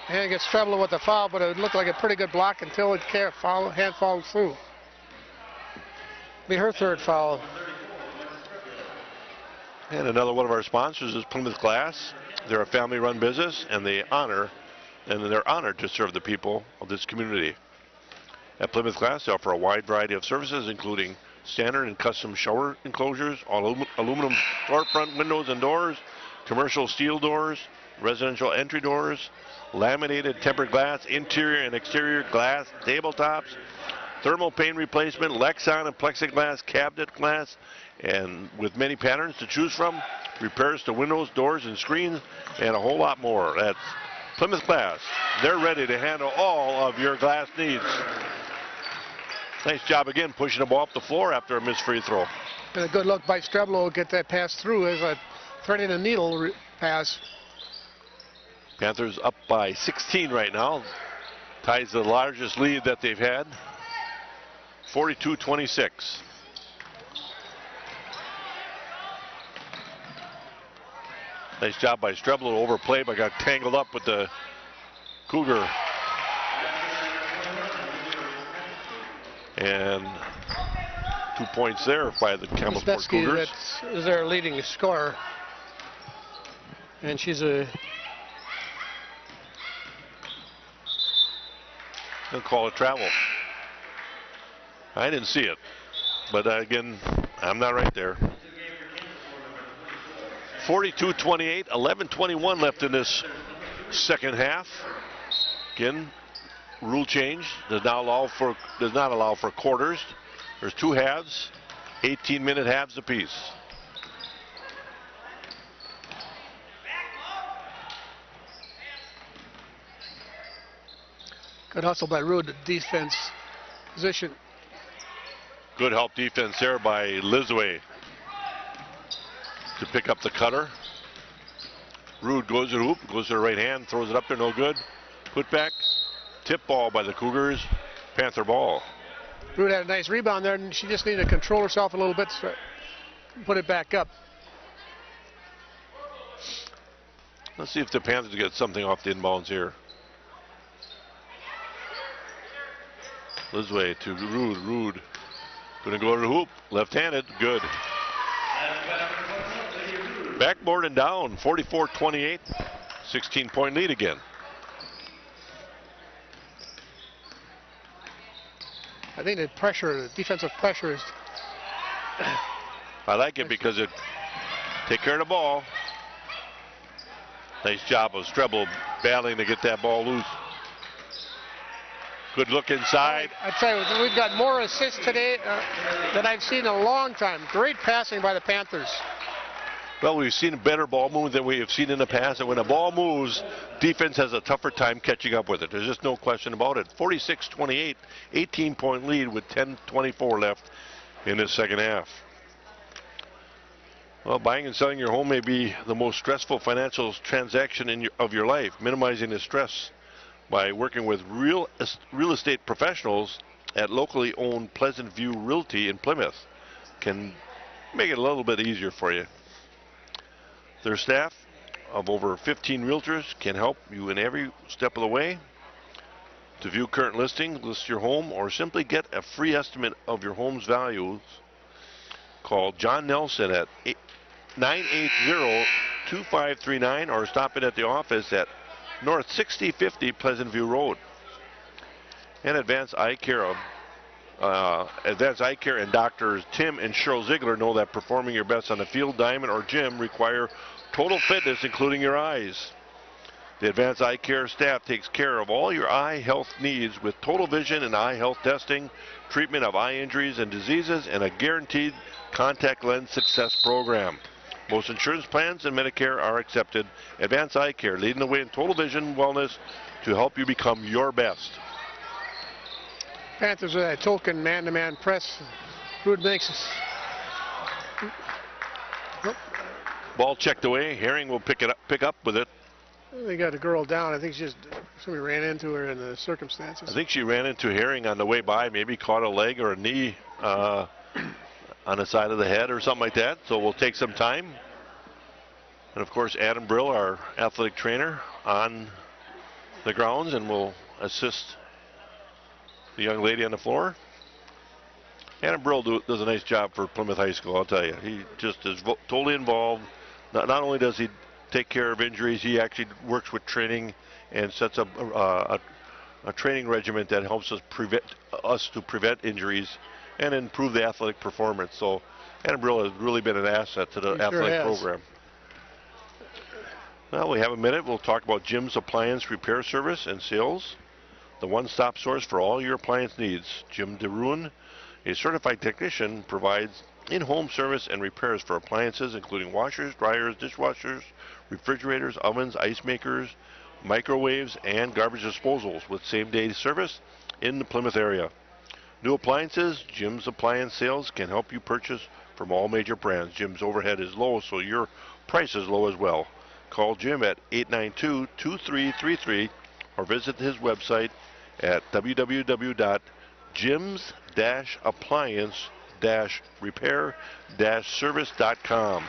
And gets trouble with the foul, but it looked like a pretty good block until hand followed through. Be her 3rd foul. And another one of our sponsors is Plymouth Glass. They're a family-run business, and they're honored to serve the people of this community. At Plymouth Glass, they offer a wide variety of services, including standard and custom shower enclosures, aluminum storefront windows and doors, commercial steel doors, residential entry doors, laminated tempered glass, interior and exterior glass tabletops, thermal pane replacement, Lexan and plexiglass cabinet glass, and with many patterns to choose from, repairs to windows, doors, and screens, and a whole lot more. That's Plymouth Glass. They're ready to handle all of your glass needs. Nice job again pushing the ball up the floor after a missed free throw. And a good look by Strebel will get that pass through as a threading a needle pass. Panthers up by 16 right now. Ties the largest lead that they've had. 42-26. Nice job by Strebel to overplay, but got tangled up with the Cougar. And 2 points there by the Camelsport Cougars. Is their leading scorer. And she's a... They'll call it travel. I didn't see it. But again, I'm not right there. 42-28, 11:21 left in this second half. Again, rule change does not allow for quarters. There's 2 halves, 18-minute halves apiece. Good hustle by Rude, defense position. Good help defense there by Lisway to pick up the cutter. Rude goes to the hoop, goes to the right hand, throws it up there, no good. Put back, tip ball by the Cougars, Panther ball. Rude had a nice rebound there, and she just needed to control herself a little bit, so put it back up. Let's see if the Panthers get something off the inbounds here. Lisway to Rude. Rude going to go to the hoop. Left-handed. Good. Backboard and down. 44-28. 16-point lead again. I think the pressure, the defensive pressure is... I like it because it take care of the ball. Nice job of Strebel battling to get that ball loose. Good look inside. I tell you, we've got more assists today than I've seen in a long time. Great passing by the Panthers. Well, we've seen better ball movement than we have seen in the past, and when a ball moves, defense has a tougher time catching up with it. There's just no question about it. 46-28, 18-point lead with 10:24 left in this second half. Well, buying and selling your home may be the most stressful financial transaction of your life. Minimizing the stress by working with real estate professionals at locally owned Pleasant View Realty in Plymouth. Can make it a little bit easier for you. Their staff of over 15 realtors can help you in every step of the way. To view current listings, list your home, or simply get a free estimate of your home's values, call John Nelson at 980-2539 or stop in at the office at North 6050 Pleasant View Road. And Advanced Eye Care and Doctors Tim and Cheryl Ziegler know that performing your best on the field, diamond, or gym require total fitness, including your eyes. The Advanced Eye Care staff takes care of all your eye health needs with total vision and eye health testing, treatment of eye injuries and diseases, and a guaranteed contact lens success program. Most insurance plans and Medicare are accepted. Advanced Eye Care, leading the way in total vision wellness to help you become your best. Panthers with a token man-to-man press. Rude makes us. Ball checked away. Herring will pick up with it. They got a girl down. I think somebody ran into her in the circumstances. I think she ran into Herring on the way by, maybe caught a leg or a knee on the side of the head or something like that. So we'll take some time. And of course, Adam Brill, our athletic trainer, on the grounds and will assist the young lady on the floor. Adam Brill does a nice job for Plymouth High School, I'll tell you. He just is totally involved. Not only does he take care of injuries, he actually works with training and sets up a training regimen that helps us prevent injuries and improve the athletic performance. So Adam Brill has really been an asset to the athletic program. Well, we have a minute. We'll talk about Jim's Appliance Repair Service and Sales, the one-stop source for all your appliance needs. Jim DeRuin, a certified technician, provides in-home service and repairs for appliances, including washers, dryers, dishwashers, refrigerators, ovens, ice makers, microwaves, and garbage disposals with same-day service in the Plymouth area. New appliances, Jim's Appliance Sales can help you purchase from all major brands. Jim's overhead is low, so your price is low as well. Call Jim at 892-2333 or visit his website at www.jims-appliance-repair-service.com.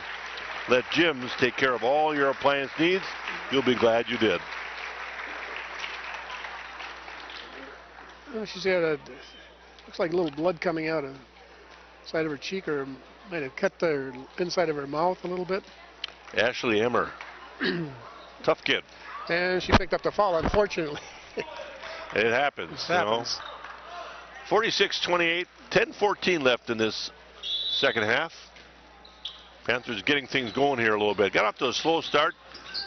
Let Jim's take care of all your appliance needs. You'll be glad you did. Oh, she's got looks like a little blood coming out of the side of her cheek, or might have cut the inside of her mouth a little bit. Ashley Emmer. Tough kid. And she picked up the foul, unfortunately. It happens. It happens. 46-28, 10-14 left in this second half. Panthers getting things going here a little bit. Got off to a slow start.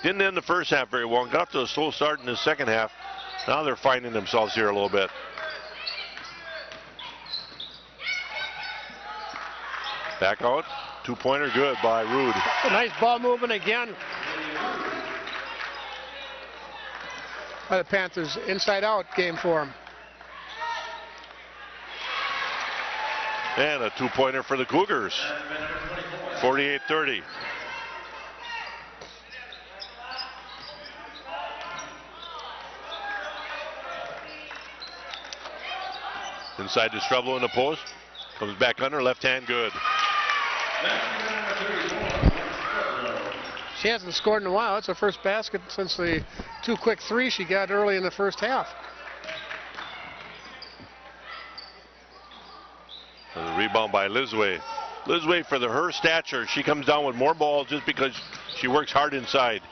Didn't end the first half very well. Got off to a slow start in the second half. Now they're finding themselves here a little bit. Back out. Two-pointer good by Rude. A nice ball movement again by the Panthers. Inside-out game for them. And a two-pointer for the Cougars. 48-30. Inside to Streblo in the post. Comes back under, left hand good. She hasn't scored in a while. It's her first basket since the two quick threes she got early in the first half. And the rebound by Lizway. Lizway, for her stature, she comes down with more balls just because she works hard inside.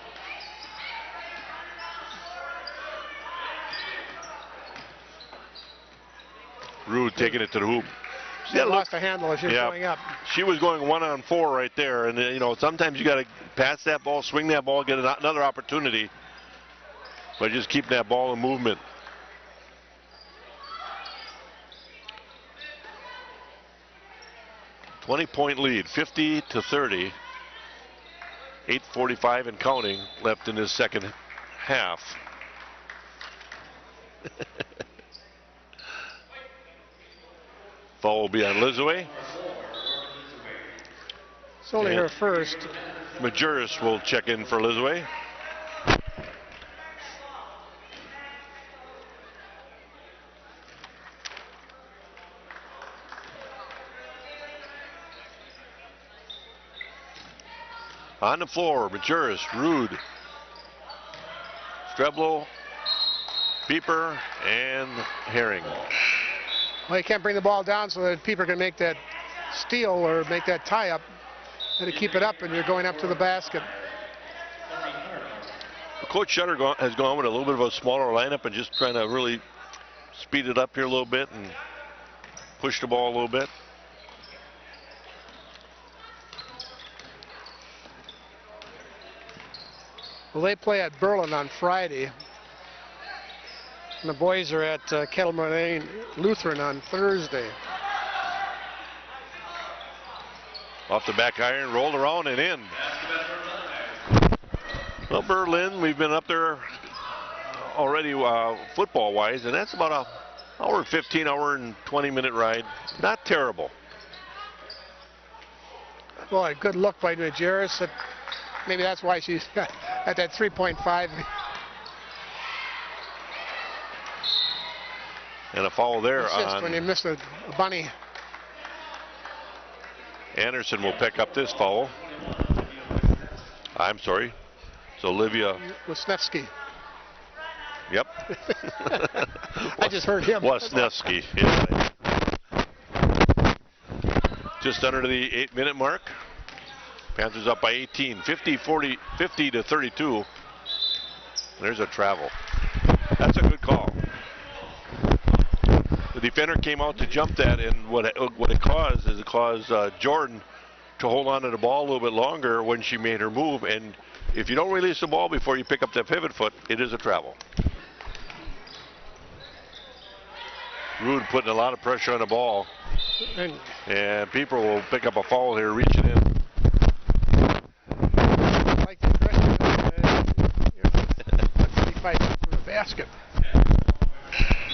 Rude taking it to the hoop. She lost the handle as she was going up. She was going 1-on-4 right there, and you know, sometimes you got to pass that ball, swing that ball, get another opportunity, but just keep that ball in movement. $20-point lead, 50-30. 8:45 and counting left in this second half. Foul will be on Lizway. It's only her first. Majerus will check in for Lizway. On the floor, Majerus, Rude, Streblo, Pieper, and Herring. Well, you can't bring the ball down so that Pieper can make that steal or make that tie up. Got to keep it up, and you're going up to the basket. Coach Shutter has gone with a little bit of a smaller lineup and just trying to really speed it up here a little bit and push the ball a little bit. Well, they play at Berlin on Friday. And the boys are at Kettle Moraine Lutheran on Thursday. Off the back iron, rolled around and in. Well, Berlin, we've been up there already football-wise, and that's about an hour and 15, hour and 20-minute ride. Not terrible. Boy, good look by Majerus. Maybe that's why she's at that 3.5. And a foul there on when you miss a bunny. Anderson will pick up this foul. I'm sorry. It's Olivia Wisniewski. Yep. I just heard him. Wisniewski. Yeah. Just under the 8-minute mark. Panthers up by 18. 50 to 32. There's a travel. That's a good call. The defender came out to jump that, and what it caused is it caused Jordan to hold on to the ball a little bit longer when she made her move. And if you don't release the ball before you pick up that pivot foot, it is a travel. Rude putting a lot of pressure on the ball. And Pieper will pick up a foul here, reaching in. Like the pressure from the basket.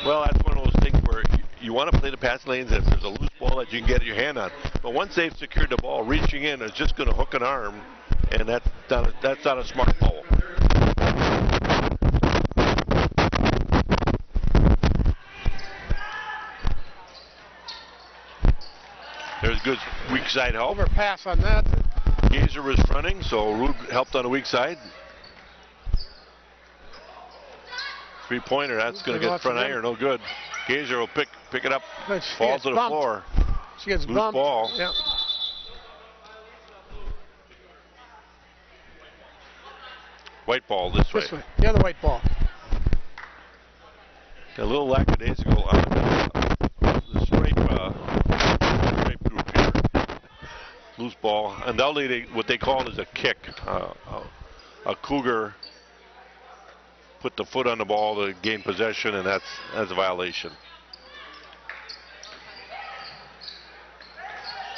Well, that's one of those things where you want to play the pass lanes if there's a loose ball that you can get your hand on. But once they've secured the ball, reaching in is just going to hook an arm, and that's not a smart foul. There's good weak side help. Overpass on that. Gazer was fronting, so Rude helped on the weak side. Three-pointer, that's going to get front iron, no good. Gazer will pick it up, falls to the floor. She gets loose bumped. Ball. Yep. White ball this way. The other white ball. A little lackadaisical on the stripe group here. Loose ball. Undoubtedly, what they call it is a kick. A Cougar put the foot on the ball to gain possession, and that's a violation.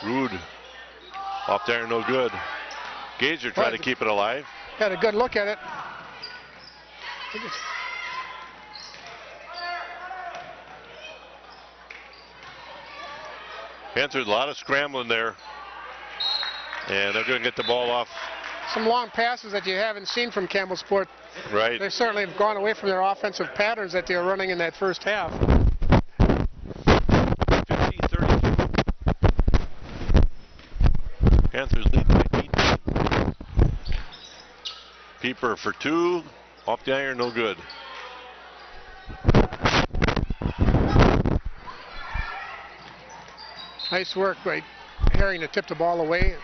Rude off there, no good. Gazer tried to keep it alive. Had a good look at it. Panthers, a lot of scrambling there, and they're going to get the ball off. Some long passes that you haven't seen from Campbell Sport. Right. They certainly have gone away from their offensive patterns that they were running in that first half. 50-32. Panthers lead by 18. Pieper for two. Off the iron, no good. Nice work by Herring to tip the ball away.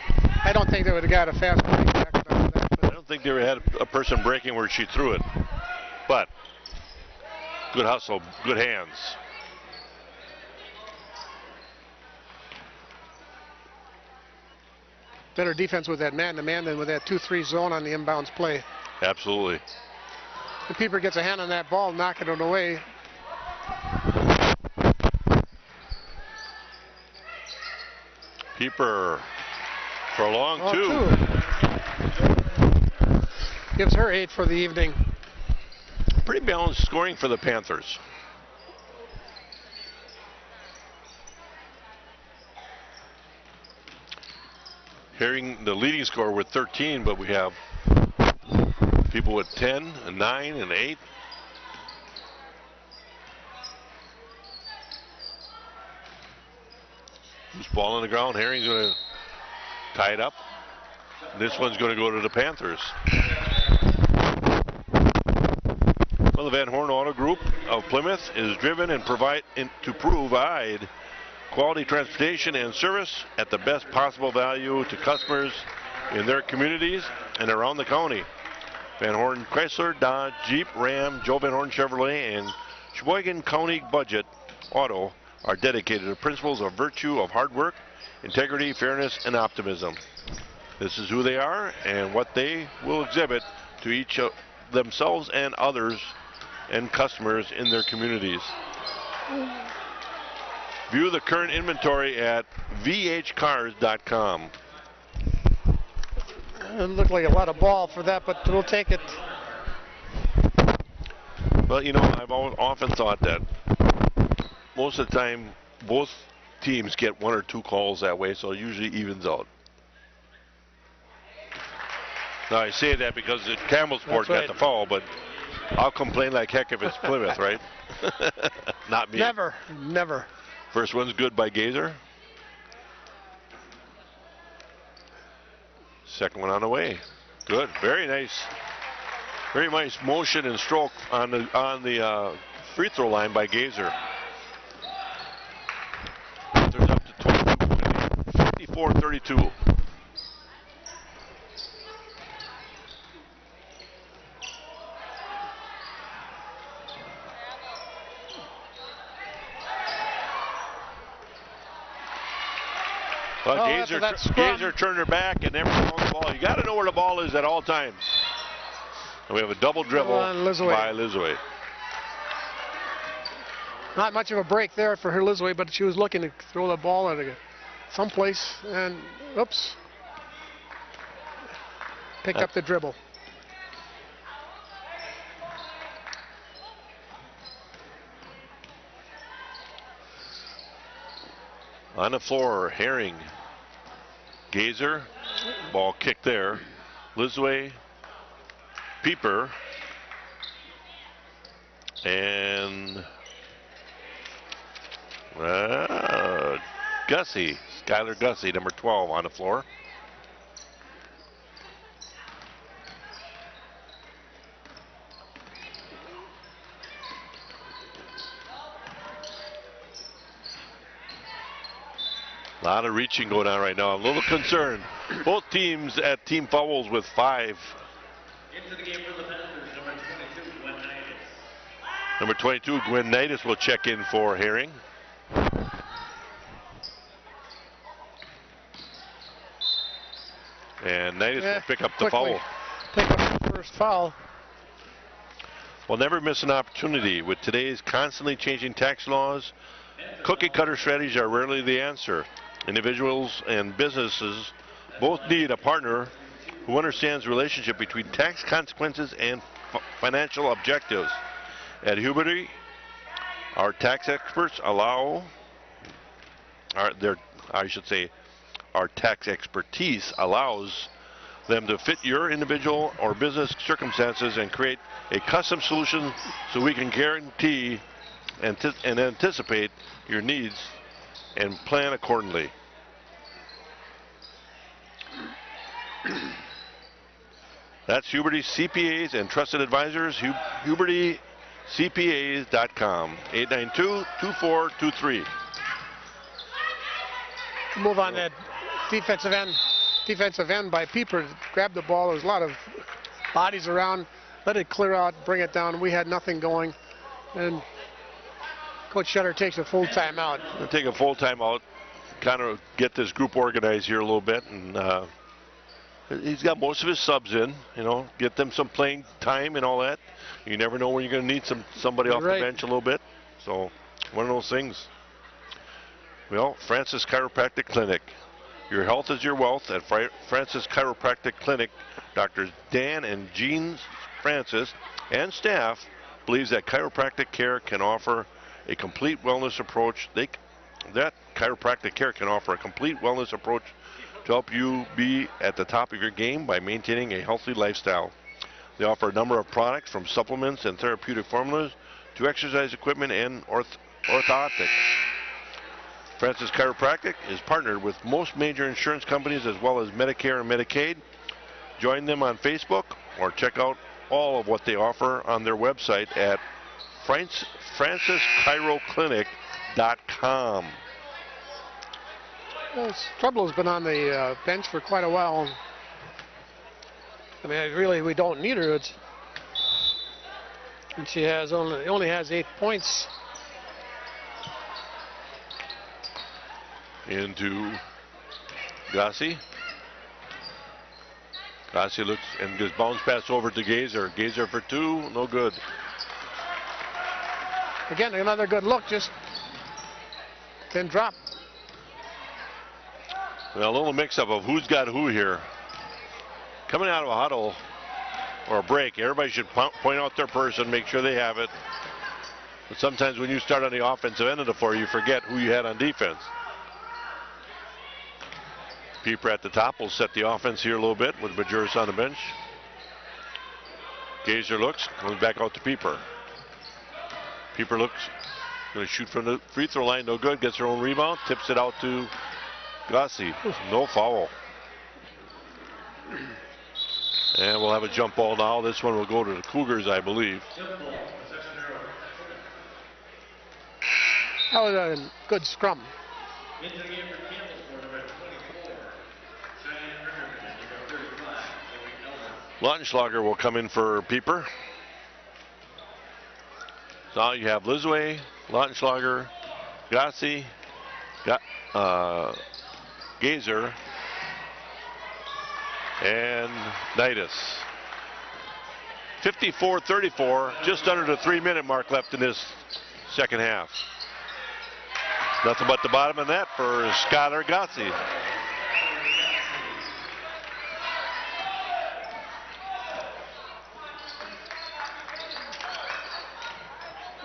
I don't think they would have got a fast break back on that. I don't think they had a person breaking where she threw it. But good hustle, good hands. Better defense with that man-to-man than with that 2-3 zone on the inbounds play. Absolutely. The Pieper gets a hand on that ball, knocking it away. Pieper for a long two. Gives her 8 for the evening. Pretty balanced scoring for the Panthers. Herring the leading scorer with 13, but we have people with 10 and 9 and 8. Loose ball on the ground. Herring's going to tie it up. This one's going to go to the Panthers. Well, the Van Horn Auto Group of Plymouth is driven and to provide quality transportation and service at the best possible value to customers in their communities and around the county. Van Horn Chrysler, Dodge, Jeep, Ram, Joe Van Horn Chevrolet, and Sheboygan County Budget Auto are dedicated to principles of virtue of hard work, integrity, fairness, and optimism. This is who they are and what they will exhibit to each of themselves and others and customers in their communities. View the current inventory at vhcars.com. It looked like a lot of ball for that, but we'll take it. Well, you know, I've often thought that most of the time both teams get one or two calls that way, so it usually evens out. Now, I say that because the Campbellsport got the foul, but I'll complain like heck if it's Plymouth, right? Not me. Never, never. First one's good by Gazer. Second one on the way. Good, very nice. Very nice motion and stroke on the free throw line by Gazer. There's up to 22, 54-32. Well, Gazer turned her back and never found the ball. You got to know where the ball is at all times. And we have a double dribble by Lizway. Not much of a break there for her Lizway, but she was looking to throw the ball at someplace, and oops, picked up the dribble. On the floor, Herring, Gazer, ball kicked there. Lizway, Pieper, and Gussie, Skylar Gussie, number 12 on the floor. A lot of reaching going on right now. I'm a little concerned. Both teams at team fouls with 5. Into the game for the Panthers, number 22, Gwen Nidus. Number 22, Gwen Nidus will check in for Herring. And Nidus will pick up the foul. Pick up the first foul. We'll never miss an opportunity. With today's constantly changing tax laws, cookie cutter strategies are rarely the answer. Individuals and businesses both need a partner who understands the relationship between tax consequences and financial objectives. At Huberty, our tax experts our tax expertise allows them to fit your individual or business circumstances and create a custom solution so we can guarantee and anticipate your needs and plan accordingly. That's Huberty CPAs and Trusted Advisors, HubertyCPAs.com, 892-2423. Move on that defensive end by Pieper. Grabbed the ball. There's a lot of bodies around. Let it clear out, bring it down. We had nothing going. And Coach Shutter takes a full timeout. We'll take a full timeout, kind of get this group organized here a little bit, and he's got most of his subs in. You know, get them some playing time and all that. You never know when you're going to need somebody off the bench a little bit. So one of those things. Well, Francis Chiropractic Clinic. Your health is your wealth at Francis Chiropractic Clinic. Doctors Dan and Jean Francis and staff believes that chiropractic care can offer a complete wellness approach. That chiropractic care can offer a complete wellness approach to help you be at the top of your game by maintaining a healthy lifestyle. They offer a number of products from supplements and therapeutic formulas to exercise equipment and orthotics. Francis Chiropractic is partnered with most major insurance companies as well as Medicare and Medicaid. Join them on Facebook or check out all of what they offer on their website at FrancisChiroClinic.com. Well, Trouble's been on the bench for quite a while. I mean, really, we don't need her. And she only has 8 points. Into Gossi. Gossi looks and gives bounce pass over to Gazer. Gazer for 2, no good. Again, another good look, just then drop. Well, a little mix-up of who's got who here. Coming out of a huddle or a break, everybody should point out their person, make sure they have it. But sometimes when you start on the offensive end of the floor, you forget who you had on defense. Pieper at the top will set the offense here a little bit with Majerus on the bench. Gazer looks, comes back out to Pieper. Pieper looks, going to shoot from the free throw line, no good, gets her own rebound, tips it out to Gossi. No foul. And we'll have a jump ball now. This one will go to the Cougars, I believe. That was a good scrum. Into the game for Campbellsport, number 24. Cheyenne Rinderman, number 35. Eric Elmer. Lautenschlager will come in for Pieper. So now you have Lizway, Lautenschlager, Gossi, Gazer, and Nidus. 54-34, just under the 3-minute mark left in this second half. Nothing but the bottom of that for Skylar Gossi.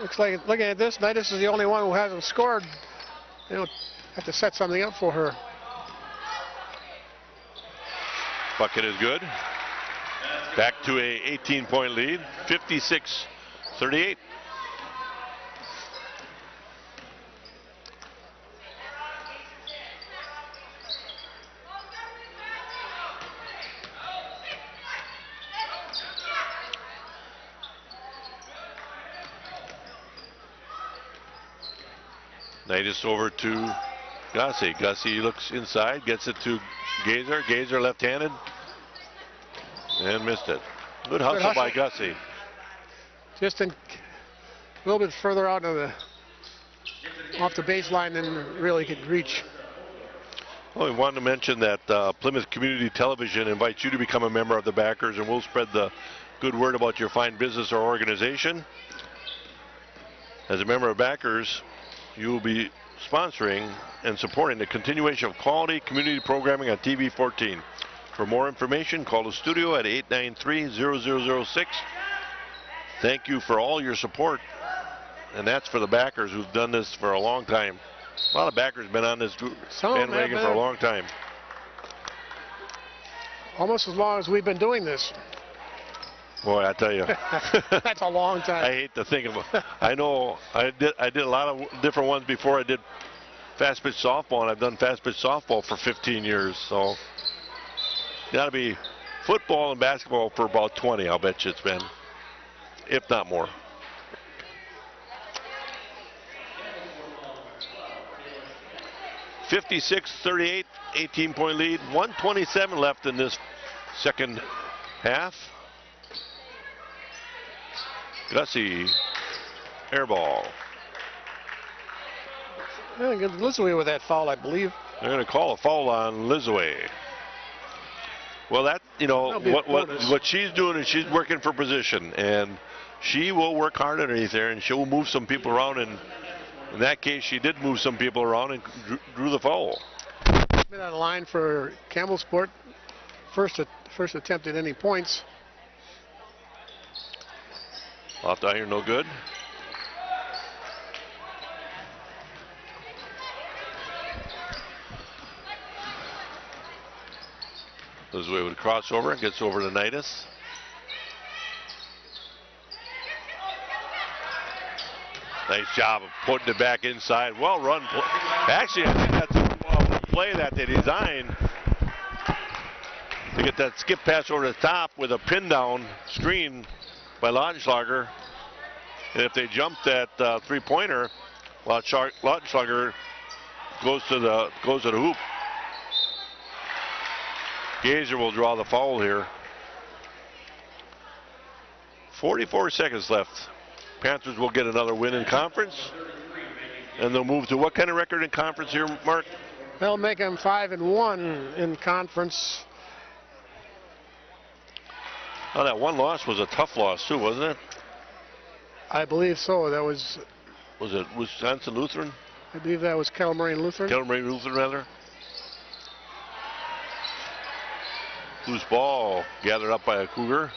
Looks like, looking at this, Nidus is the only one who hasn't scored. They don't have to set something up for her. Bucket is good. Back to a 18-point lead, 56-38. Nidus over to Gossi. Gossi looks inside, gets it to Gazer. Gazer left-handed and missed it. Good hustle by Gossi. Just a little bit further out of off the baseline than really could reach. Well, we wanted to mention that Plymouth Community Television invites you to become a member of the Backers, and we'll spread the good word about your fine business or organization. As a member of Backers, you will be sponsoring and supporting the continuation of quality community programming on TV 14. For more information, call the studio at 893-0006. Thank you for all your support. And that's for the Backers who've done this for a long time. A lot of Backers been on this bandwagon for a long time. Almost as long as we've been doing this. Boy, I tell you. That's a long time. I hate to think of it. I know I did a lot of different ones before I did fast pitch softball, and I've done fast pitch softball for 15 years. So got to be football and basketball for about 20, I'll bet you it's been, if not more. (56-38), 18-point lead, 1:27 left in this second half. Gussie, air ball. Lizway with that foul, I believe. They're going to call a foul on Lizway. Well, that, you know, what she's doing is she's working for position, and she will work hard underneath there, and she'll move some people around. And in that case, she did move some people around and drew the foul. Been on the line for Campbellsport. First attempt at any points. Off the iron, no good. Lizway with a crossover and gets over to Nidus. Nice job of putting it back inside. Well run. Actually, I think that's a play that they designed to get that skip pass over the top with a pin down screen by Lautenschlager. And if they jump that three-pointer, Lautenschlager goes to the hoop. Gazer will draw the foul here. 44 seconds left. Panthers will get another win in conference, and they'll move to what kind of record in conference here, Mark? They'll make them 5-1 in conference. Oh, that one loss was a tough loss too, wasn't it? I believe so. That was it Wisconsin Lutheran? I believe that was Kettle Moraine Lutheran. Kettle Moraine Lutheran, rather. Loose ball gathered up by a Cougar.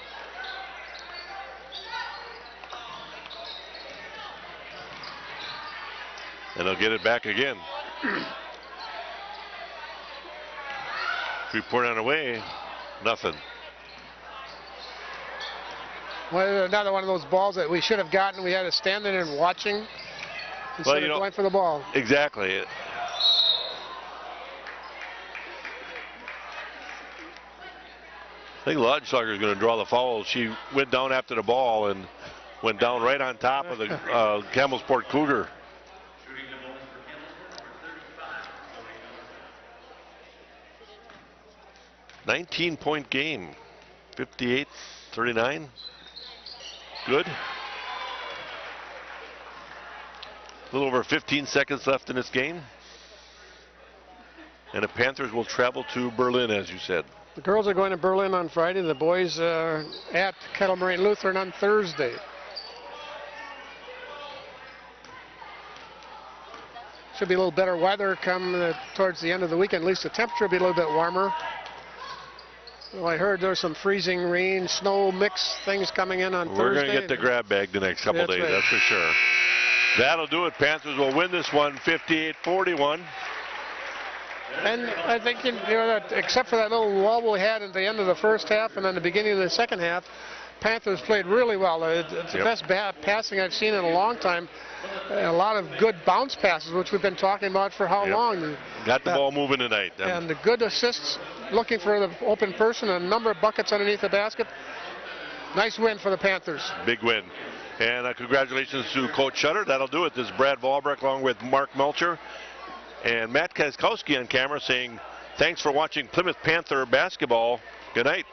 And they'll get it back again. 3-point on the way, nothing. Well, another one of those balls that we should have gotten. We had to stand there and watching instead of going for the ball. Exactly. I think Lautenschlager is going to draw the foul. She went down after the ball and went down right on top of the Campbellsport Cougar. 19-point game, 58-39. Good. A little over 15 seconds left in this game. And the Panthers will travel to Berlin, as you said. The girls are going to Berlin on Friday. The boys are at Kettle Moraine Lutheran on Thursday. Should be a little better weather come towards the end of the weekend. At least the temperature will be a little bit warmer. Well, I heard there's some freezing rain, snow mix things coming in on Thursday. We're going to get the grab bag the next couple days, that's for sure. That'll do it. Panthers will win this one 58-41. And I think, that except for that little wobble we had at the end of the first half and then the beginning of the second half, Panthers played really well. It's the best passing I've seen in a long time. A lot of good bounce passes, which we've been talking about for how long. Got the ball moving tonight. And the good assists, looking for the open person, a number of buckets underneath the basket. Nice win for the Panthers. Big win. And congratulations to Coach Shutter. That'll do it. This is Brad Valbrecht along with Mark Melcher and Matt Kaskowski on camera saying thanks for watching Plymouth Panther basketball. Good night.